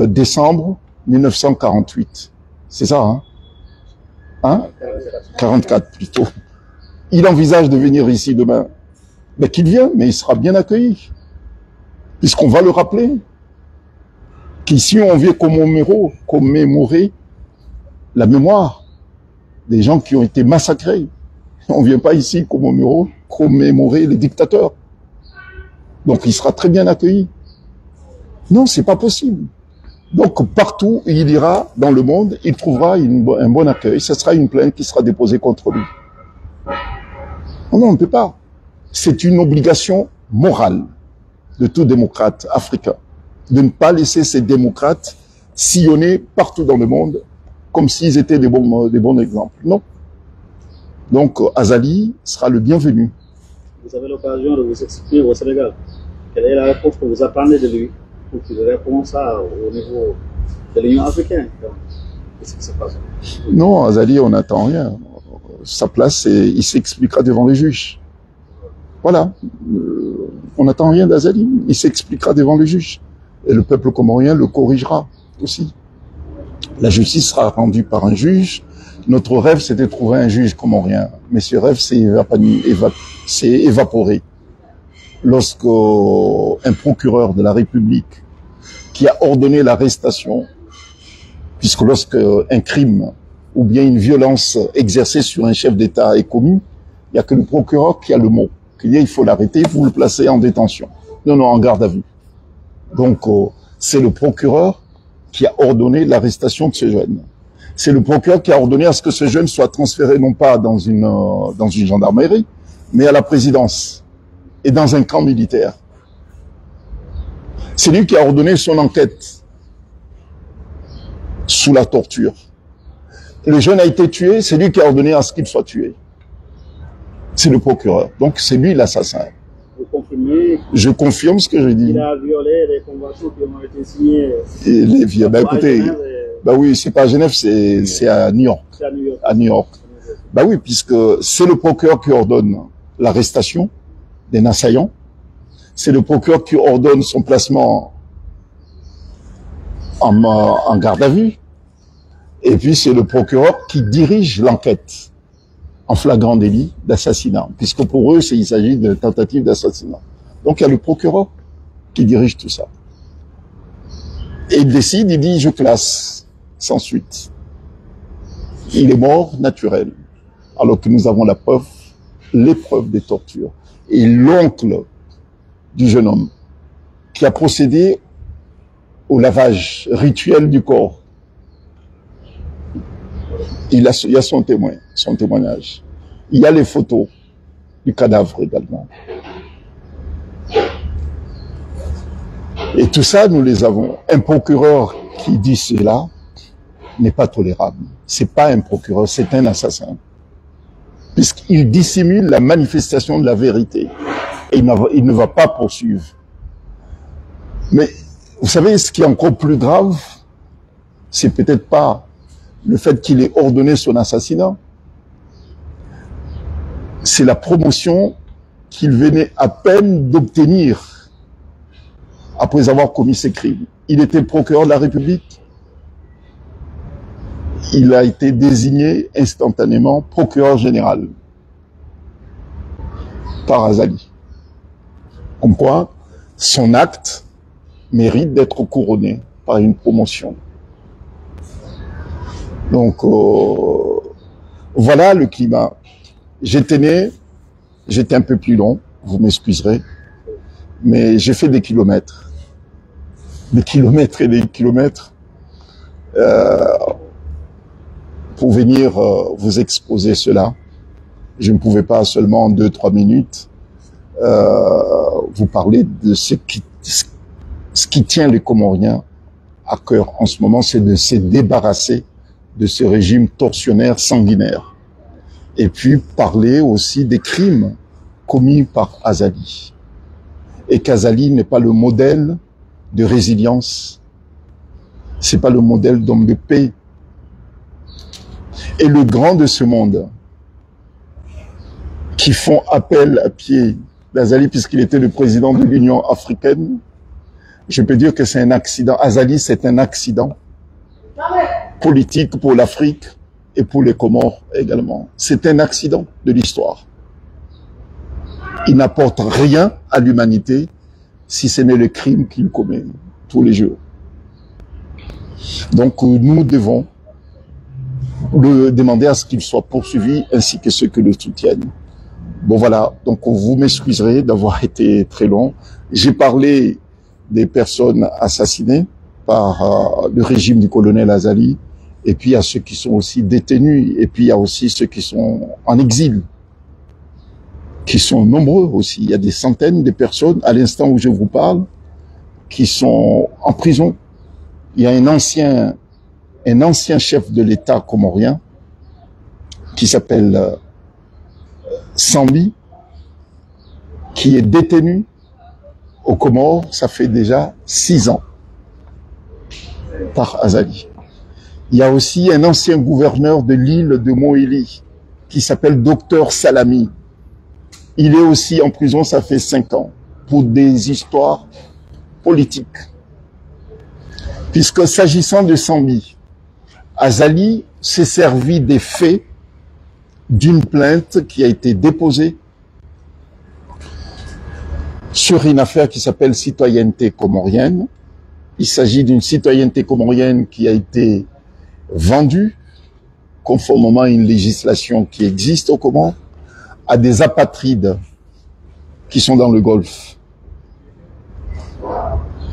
décembre 1948. C'est ça, hein? 44 plutôt. Il envisage de venir ici demain. Mais qu'il vienne, mais il sera bien accueilli. Puisqu'on va le rappeler. Qu'ici on vient commémorer la mémoire des gens qui ont été massacrés. On ne vient pas ici commémorer les dictateurs. Donc il sera très bien accueilli. Non, c'est pas possible. Donc partout où il ira dans le monde, il trouvera un bon accueil. Ce sera une plainte qui sera déposée contre lui. Non, on ne peut pas. C'est une obligation morale de tout démocrate africain de ne pas laisser ces démocrates sillonner partout dans le monde comme s'ils étaient des bons exemples. Non. Donc Azali sera le bienvenu. Vous avez l'occasion de vous exprimer au Sénégal. Quelle est la réponse que vous attendez de lui pour qu'il réponde ça au niveau de l'Union africaine? Qu'est-ce qui se passe? Non, Azali, on n'attend rien. Sa place, il s'expliquera devant les juges. Voilà. On n'attend rien d'Azali. Il s'expliquera devant les juges. Et le peuple comorien le corrigera aussi. La justice sera rendue par un juge. Notre rêve, c'était de trouver un juge comorien. Mais ce rêve s'est évaporé lorsqu'un procureur de la République qui a ordonné l'arrestation, puisque lorsqu'un crime ou bien une violence exercée sur un chef d'État est commis, il n'y a que le procureur qui a le mot. Il faut l'arrêter, vous le placez en détention. Non, en garde à vue. Donc, c'est le procureur qui a ordonné l'arrestation de ce jeune. C'est le procureur qui a ordonné à ce que ce jeune soit transféré non pas dans une gendarmerie, mais à la présidence et dans un camp militaire. C'est lui qui a ordonné son enquête sous la torture. Le jeune a été tué, c'est lui qui a ordonné à ce qu'il soit tué. C'est le procureur. Donc c'est lui l'assassin. Vous confirmez? Je confirme ce que je dis. Il a violé les conventions qui ont été signées. Et les vieux, ben écoutez, ben oui, c'est pas à Genève, c'est à New York. C'est à New York. À New York. Ben oui, puisque c'est le procureur qui ordonne l'arrestation des assaillants. C'est le procureur qui ordonne son placement en garde à vue. Et puis c'est le procureur qui dirige l'enquête en flagrant délit d'assassinat, puisque pour eux, il s'agit de tentative d'assassinat. Donc il y a le procureur qui dirige tout ça. Et il décide, il dit, je classe, sans suite. Il est mort naturel, alors que nous avons la preuve, l'épreuve des tortures. Et l'oncle du jeune homme, qui a procédé au lavage rituel du corps, il y a son témoin, son témoignage. Il y a les photos du cadavre également. Et tout ça, nous les avons. Un procureur qui dit cela n'est pas tolérable. C'est pas un procureur, c'est un assassin. Puisqu'il dissimule la manifestation de la vérité. Et il ne va pas poursuivre. Mais, vous savez, ce qui est encore plus grave, c'est peut-être pas le fait qu'il ait ordonné son assassinat, c'est la promotion qu'il venait à peine d'obtenir après avoir commis ses crimes. Il était procureur de la République. Il a été désigné instantanément procureur général par Azali. Comme quoi, son acte mérite d'être couronné par une promotion. Donc, voilà le climat. J'étais un peu plus long, vous m'excuserez, mais j'ai fait des kilomètres et des kilomètres pour venir vous exposer cela. Je ne pouvais pas seulement en 2-3 minutes vous parler de ce qui tient les Comoriens à cœur en ce moment, c'est de se débarrasser de ce régime tortionnaire sanguinaire. Et puis parler aussi des crimes commis par Azali. Et qu'Azali n'est pas le modèle de résilience, c'est pas le modèle d'homme de paix. Et le grand de ce monde, qui font appel à pied d'Azali puisqu'il était le président de l'Union africaine, je peux dire que c'est un accident. Azali, c'est un accident politique pour l'Afrique et pour les Comores également. C'est un accident de l'histoire. Il n'apporte rien à l'humanité si ce n'est le crime qu'il commet tous les jours. Donc nous devons le demander à ce qu'il soit poursuivi ainsi que ceux qui le soutiennent. Bon voilà, donc vous m'excuserez d'avoir été très long. J'ai parlé des personnes assassinées par le régime du colonel Azali, et puis il y a ceux qui sont aussi détenus, et puis il y a aussi ceux qui sont en exil, qui sont nombreux aussi. Il y a des centaines de personnes, à l'instant où je vous parle, qui sont en prison. Il y a un ancien chef de l'État comorien qui s'appelle Sambi, qui est détenu aux Comores, ça fait déjà 6 ans, par Azali. Il y a aussi un ancien gouverneur de l'île de Moélie, qui s'appelle Docteur Salami. Il est aussi en prison, ça fait 5 ans, pour des histoires politiques. Puisque s'agissant de Sambi, Azali s'est servi des faits d'une plainte qui a été déposée sur une affaire qui s'appelle citoyenneté comorienne. Il s'agit d'une citoyenneté comorienne qui a été vendue, conformément à une législation qui existe au Comores, à des apatrides qui sont dans le Golfe.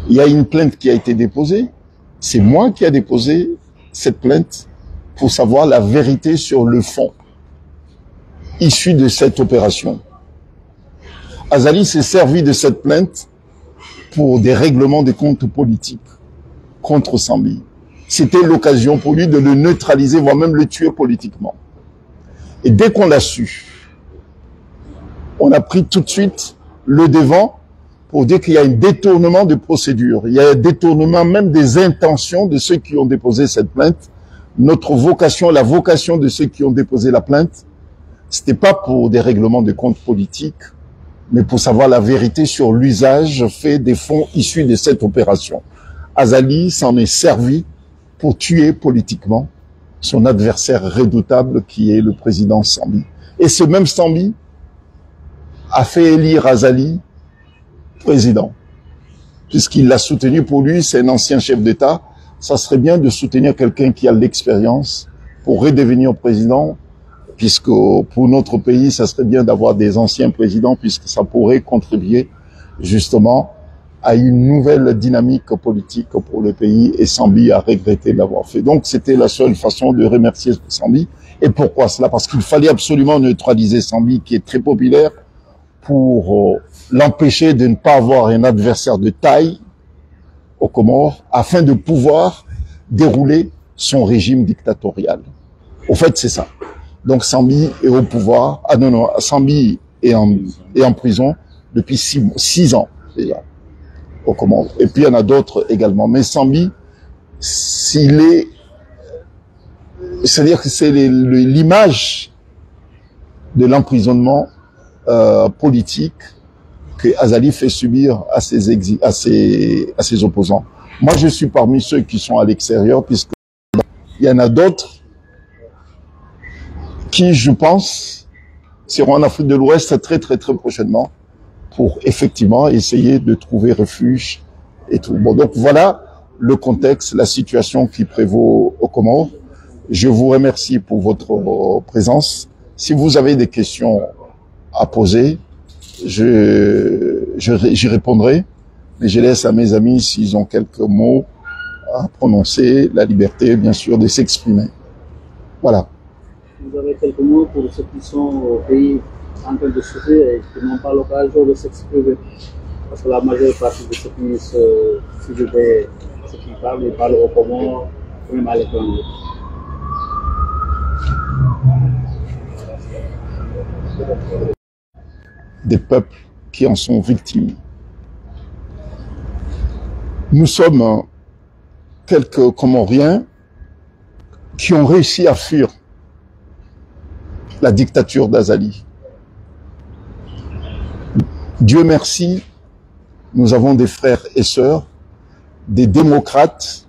Il y a une plainte qui a été déposée. C'est moi qui ai déposé cette plainte pour savoir la vérité sur le fond issu de cette opération. Azali s'est servi de cette plainte pour des règlements des comptes politiques contre Sambi. C'était l'occasion pour lui de le neutraliser, voire même le tuer politiquement. Et dès qu'on l'a su, on a pris tout de suite le devant pour dire qu'il y a un détournement de procédure. Il y a un détournement même des intentions de ceux qui ont déposé cette plainte. Notre vocation, la vocation de ceux qui ont déposé la plainte, c'était pas pour des règlements de comptes politiques, mais pour savoir la vérité sur l'usage fait des fonds issus de cette opération. Azali s'en est servi pour tuer politiquement son adversaire redoutable qui est le président Sambi. Et ce même Sambi a fait élire Azali président, puisqu'il l'a soutenu. Pour lui, c'est un ancien chef d'État. Ça serait bien de soutenir quelqu'un qui a l'expérience pour redevenir président, puisque pour notre pays, ça serait bien d'avoir des anciens présidents, puisque ça pourrait contribuer justement à une nouvelle dynamique politique pour le pays, et Sambi a regretté de l'avoir fait. Donc c'était la seule façon de remercier Sambi. Et pourquoi cela? Parce qu'il fallait absolument neutraliser Sambi, qui est très populaire, pour l'empêcher de ne pas avoir un adversaire de taille aux Comores, afin de pouvoir dérouler son régime dictatorial. Au fait, c'est ça. Donc Sambi est au pouvoir. Ah non, non, Sambi est en prison depuis 6 ans déjà aux Comores. Et puis il y en a d'autres également. Mais Sambi, c'est-à-dire que c'est l'image de l'emprisonnement politique que Azali fait subir à ses opposants. Moi, je suis parmi ceux qui sont à l'extérieur, puisque il y en a d'autres qui, je pense, seront en Afrique de l'Ouest très prochainement pour effectivement essayer de trouver refuge et tout. Bon, donc voilà le contexte, la situation qui prévaut aux Comores. Je vous remercie pour votre présence. Si vous avez des questions à poser, j'y répondrai, mais je laisse à mes amis, s'ils ont quelques mots à prononcer, la liberté, bien sûr, de s'exprimer. Voilà. Vous avez quelques mots pour ceux qui sont au pays en train de souffrir et qui n'ont pas l'occasion de s'exprimer? Parce que la majeure partie de ceux qui parlent, ils parlent au Comores, même à l'étranger. Des peuples qui en sont victimes. Nous sommes quelques Comoriens qui ont réussi à fuir la dictature d'Azali. Dieu merci, nous avons des frères et sœurs, des démocrates,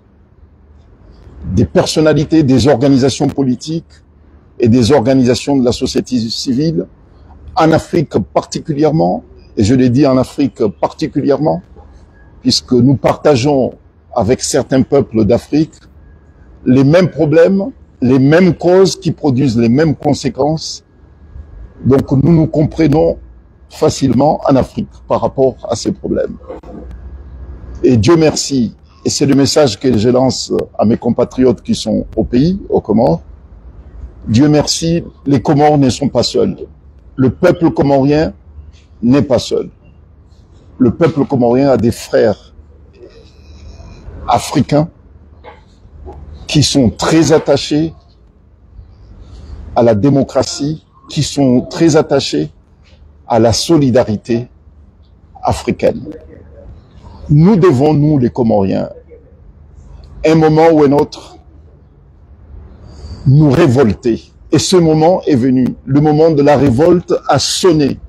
des personnalités, des organisations politiques et des organisations de la société civile, en Afrique particulièrement, et je l'ai dit en Afrique particulièrement, puisque nous partageons avec certains peuples d'Afrique les mêmes problèmes, les mêmes causes qui produisent les mêmes conséquences. Donc nous nous comprenons facilement en Afrique par rapport à ces problèmes. Et Dieu merci, et c'est le message que je lance à mes compatriotes qui sont au pays, aux Comores, Dieu merci, les Comores ne sont pas seuls. Le peuple comorien n'est pas seul. Le peuple comorien a des frères africains qui sont très attachés à la démocratie, qui sont très attachés à la solidarité africaine. Nous devons, nous les Comoriens, un moment ou un autre, nous révolter. Et ce moment est venu. Le moment de la révolte a sonné.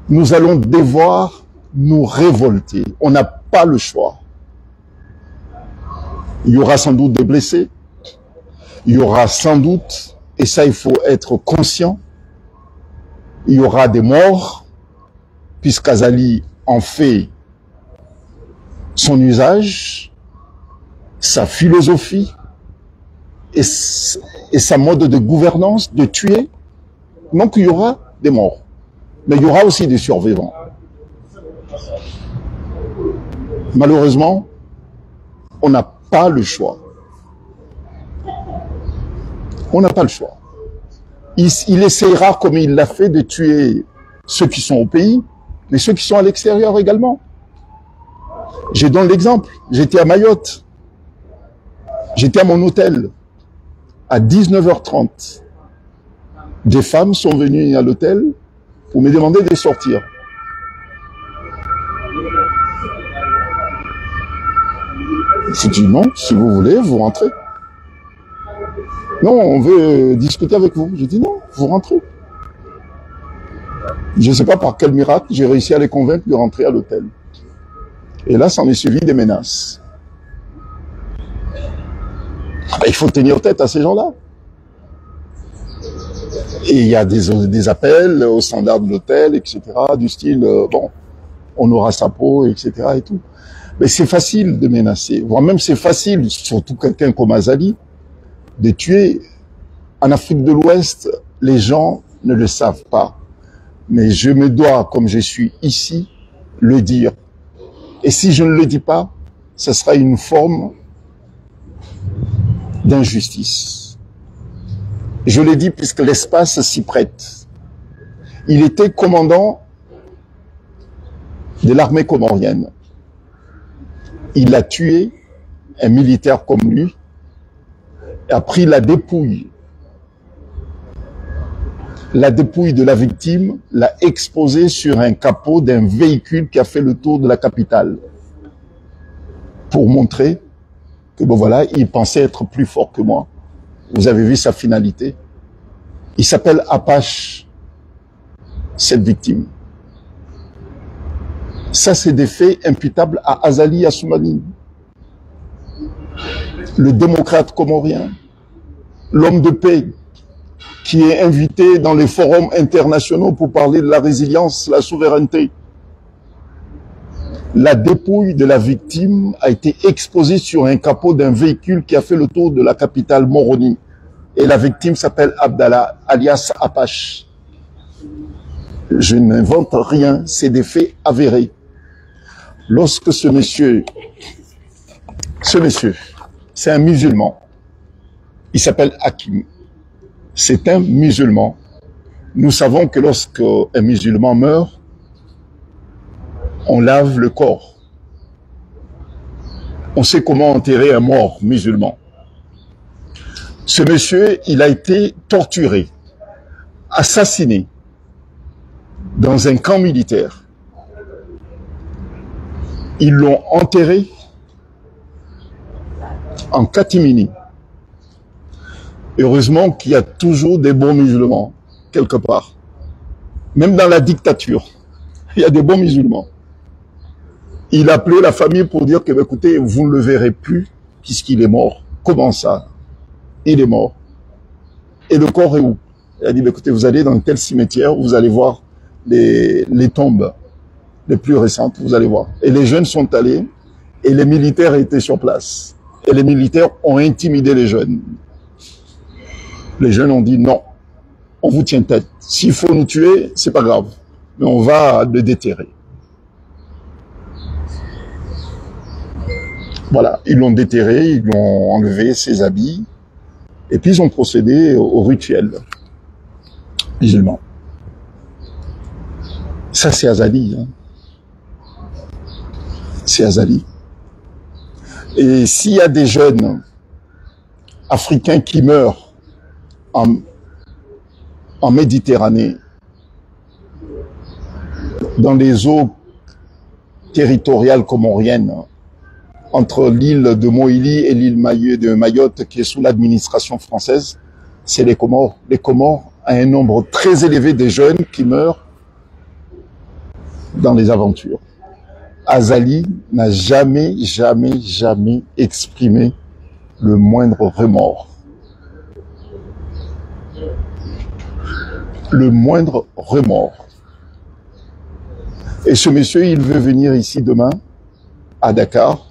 Nous allons devoir nous révolter. On n'a pas le choix. Il y aura sans doute des blessés. Il y aura sans doute, et ça il faut être conscient, il y aura des morts, puisqu'Azali en fait son usage, sa philosophie et sa mode de gouvernance, de tuer. Donc il y aura des morts. Mais il y aura aussi des survivants. Malheureusement, on n'a pas le choix. On n'a pas le choix. Il essaiera, comme il l'a fait, de tuer ceux qui sont au pays, mais ceux qui sont à l'extérieur également. Je donne l'exemple. J'étais à Mayotte. J'étais à mon hôtel. À 19h30, des femmes sont venues à l'hôtel pour me demander de sortir. J'ai dit non, si vous voulez, vous rentrez. Non, on veut discuter avec vous. J'ai dit non, vous rentrez. Je ne sais pas par quel miracle, j'ai réussi à les convaincre de rentrer à l'hôtel. Et là, s'en est suivi des menaces. Il faut tenir tête à ces gens-là. Et il y a des appels au standard de l'hôtel, etc., du style, bon, on aura sa peau, etc., et tout. Mais c'est facile de menacer, voire même c'est facile, surtout quelqu'un comme Azali, de tuer. En Afrique de l'Ouest, les gens ne le savent pas. Mais je me dois, comme je suis ici, le dire. Et si je ne le dis pas, ce sera une forme d'injustice. Je l'ai dit puisque l'espace s'y prête. Il était commandant de l'armée comorienne. Il a tué un militaire comme lui, a pris la dépouille de la victime, l'a exposée sur un capot d'un véhicule qui a fait le tour de la capitale pour montrer que bon voilà, il pensait être plus fort que moi. Vous avez vu sa finalité. Il s'appelle Apache, cette victime. Ça, c'est des faits imputables à Azali Assoumani, le démocrate comorien, l'homme de paix, qui est invité dans les forums internationaux pour parler de la résilience, la souveraineté. La dépouille de la victime a été exposée sur un capot d'un véhicule qui a fait le tour de la capitale Moroni. Et la victime s'appelle Abdallah, alias Apache. Je n'invente rien, c'est des faits avérés. Lorsque ce monsieur, c'est un musulman, il s'appelle Hakim. C'est un musulman. Nous savons que lorsque un musulman meurt, on lave le corps. On sait comment enterrer un mort musulman. Ce monsieur, il a été torturé, assassiné dans un camp militaire. Ils l'ont enterré en catimini. Heureusement qu'il y a toujours des bons musulmans, quelque part. Même dans la dictature, il y a des bons musulmans. Il a appelé la famille pour dire que, écoutez, vous ne le verrez plus puisqu'il est mort. Comment ça? Il est mort. Et le corps est où? Il a dit, écoutez, vous allez dans tel cimetière, vous allez voir les tombes les plus récentes, vous allez voir. Et les jeunes sont allés, et les militaires étaient sur place. Et les militaires ont intimidé les jeunes. Les jeunes ont dit, non, on vous tient tête. S'il faut nous tuer, c'est pas grave. Mais on va le déterrer. Voilà, ils l'ont déterré, ils lui ont enlevé ses habits, et puis ils ont procédé au rituel musulman. Ça, c'est Azali. Hein. C'est Azali. Et s'il y a des jeunes africains qui meurent en Méditerranée, dans les eaux territoriales comoriennes, entre l'île de Moïli et l'île de Mayotte, qui est sous l'administration française, c'est les Comores. Les Comores ont un nombre très élevé de jeunes qui meurent dans les aventures. Azali n'a jamais exprimé le moindre remords. Le moindre remords. Et ce monsieur, il veut venir ici demain, à Dakar,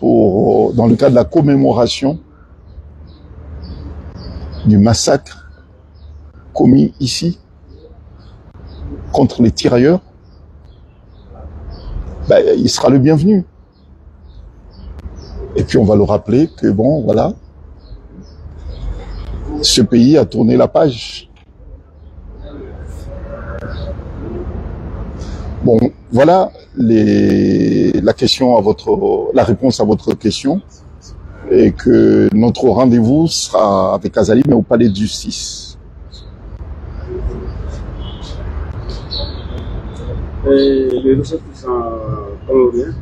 dans le cadre de la commémoration du massacre commis ici contre les tirailleurs. Ben, il sera le bienvenu. Et puis on va le rappeler que bon, voilà, ce pays a tourné la page. Bon, voilà la réponse à votre question, et que notre rendez-vous sera avec Azali, mais au palais de justice. Et les ressortissants colombiens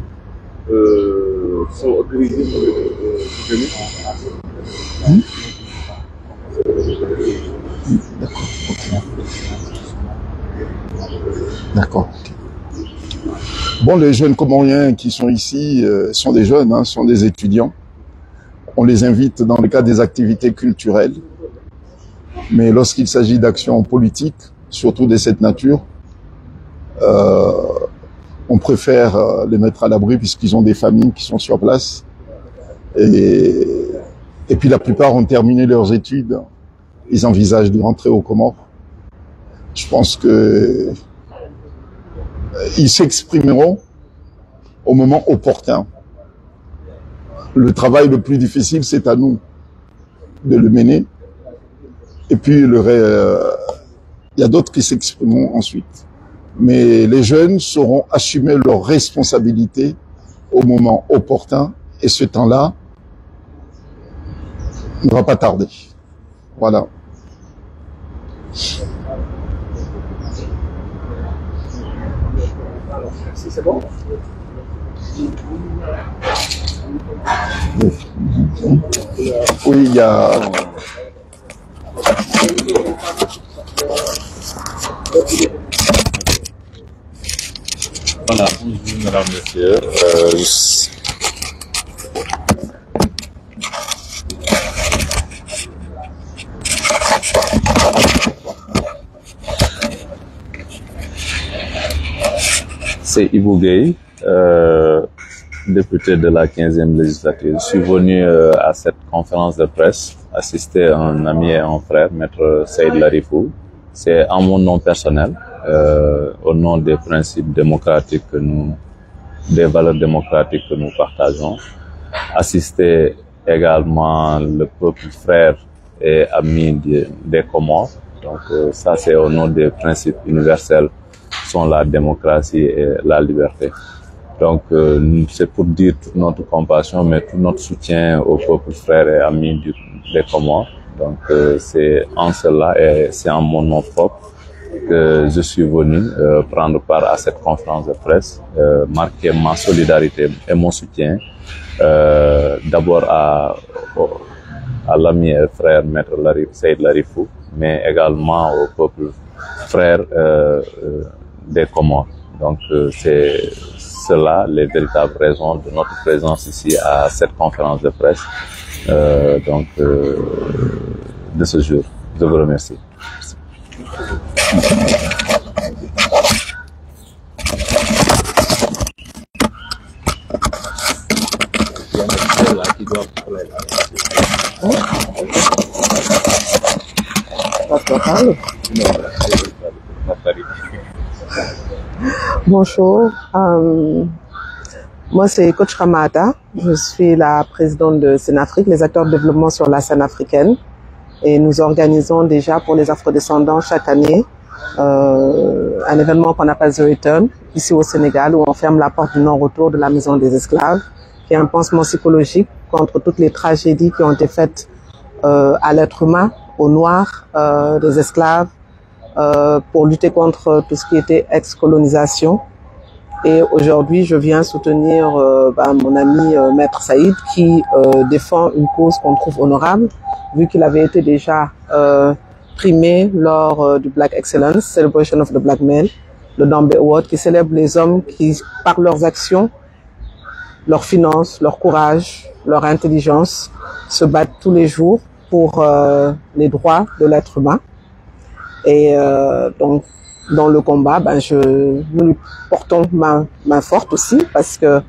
sont autorisés pour venir. D'accord. Bon, les jeunes Comoriens qui sont ici sont des jeunes, hein, sont des étudiants. On les invite dans le cadre des activités culturelles. Mais lorsqu'il s'agit d'actions politiques, surtout de cette nature, on préfère les mettre à l'abri puisqu'ils ont des familles qui sont sur place. Et puis la plupart ont terminé leurs études. Ils envisagent de rentrer aux Comores. Je pense que ils s'exprimeront au moment opportun. Le travail le plus difficile, c'est à nous de le mener. Et puis, il y a d'autres qui s'exprimeront ensuite. Mais les jeunes sauront assumer leurs responsabilités au moment opportun. Et ce temps-là ne va pas tarder. Voilà. Si c'est bon. Oui, il y a... Voilà, bonjour mesdames, messieurs. C'est Ibou Gueye, député de la 15e législature. Je suis venu à cette conférence de presse assister à un ami et un frère, Maître Saïd Larifou. C'est en mon nom personnel, au nom des principes démocratiques des valeurs démocratiques que nous partageons. Assister également le peuple frère et ami des Comores. Donc ça, c'est au nom des principes universels sont la démocratie et la liberté. Donc c'est pour dire toute notre compassion, mais tout notre soutien au peuple frère et ami des Comores. Donc c'est en cela et c'est en mon nom propre que je suis venu prendre part à cette conférence de presse, marquer ma solidarité et mon soutien d'abord à l'ami et frère Maître Saïd Larifou, mais également au peuple frère des Comores. Donc c'est cela les véritables raisons de notre présence ici à cette conférence de presse de ce jour. Je vous remercie. Bonjour, moi c'est Coach Ramata, je suis la présidente de Scène-Afrique, les acteurs de développement sur la scène africaine, et nous organisons déjà pour les afrodescendants chaque année un événement qu'on appelle The Return, ici au Sénégal, où on ferme la porte du non-retour de la maison des esclaves, qui est un pansement psychologique contre toutes les tragédies qui ont été faites à l'être humain, aux Noirs, des esclaves, pour lutter contre tout ce qui était ex-colonisation. Et aujourd'hui, je viens soutenir mon ami Maître Saïd qui défend une cause qu'on trouve honorable, vu qu'il avait été déjà primé lors du Black Excellence, Celebration of the Black Male, le Dambe Award, qui célèbre les hommes qui, par leurs actions, leurs finances, leur courage, leur intelligence, se battent tous les jours pour les droits de l'être humain. Et donc, dans le combat, nous lui portons main forte aussi, parce que,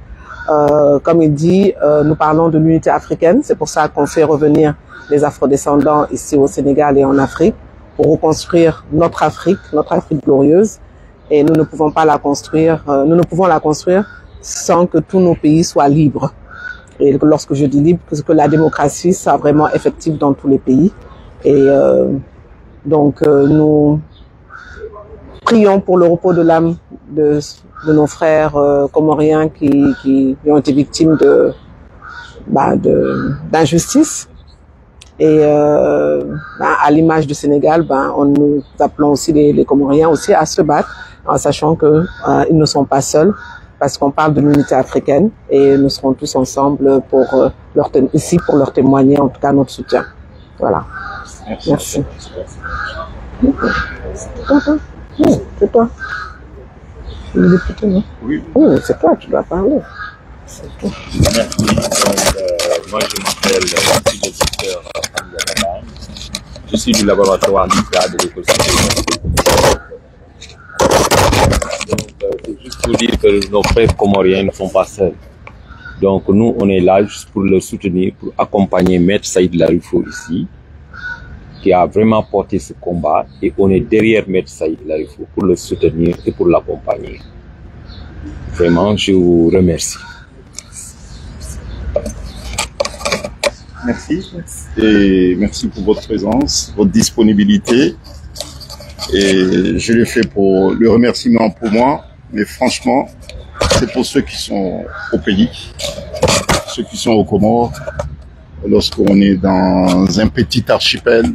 comme il dit, nous parlons de l'unité africaine. C'est pour ça qu'on fait revenir les afrodescendants ici au Sénégal et en Afrique, pour reconstruire notre Afrique glorieuse. Et nous ne pouvons pas la construire, nous ne pouvons la construire sans que tous nos pays soient libres. Et lorsque je dis libre, c'est que la démocratie soit vraiment effective dans tous les pays. Et donc, nous prions pour le repos de l'âme de nos frères comoriens qui ont été victimes d'injustice. Et à l'image du Sénégal, nous appelons aussi les Comoriens aussi à se battre, en sachant que ils ne sont pas seuls, parce qu'on parle de l'unité africaine, et nous serons tous ensemble pour ici pour leur témoigner en tout cas notre soutien. Voilà. Merci. C'est toi. Le député, non? Oui. Oui, c'est toi, tu dois parler. C'est toi. Merci. Donc, moi, je m'appelle Dr. Je suis du laboratoire d'ICA de l'école supérieure. Donc, c'est juste pour dire que nos frères comoriens ne sont pas seuls. Donc, nous, on est là juste pour le soutenir, pour accompagner Maître Saïd Larifou ici, qui a vraiment porté ce combat, et on est derrière Maître Saïd Larifou pour le soutenir et pour l'accompagner. Vraiment, je vous remercie. Merci. Et merci pour votre présence, votre disponibilité. Et je le fais pour le remerciement pour moi, mais franchement, c'est pour ceux qui sont au pays, ceux qui sont aux Comores. Lorsqu'on est dans un petit archipel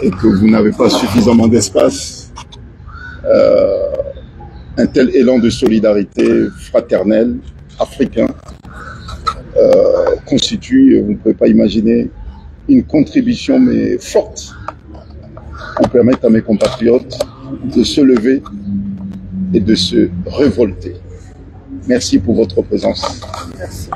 et que vous n'avez pas suffisamment d'espace, un tel élan de solidarité fraternelle africain constitue, vous ne pouvez pas imaginer, une contribution mais forte pour permettre à mes compatriotes de se lever et de se révolter. Merci pour votre présence. Merci.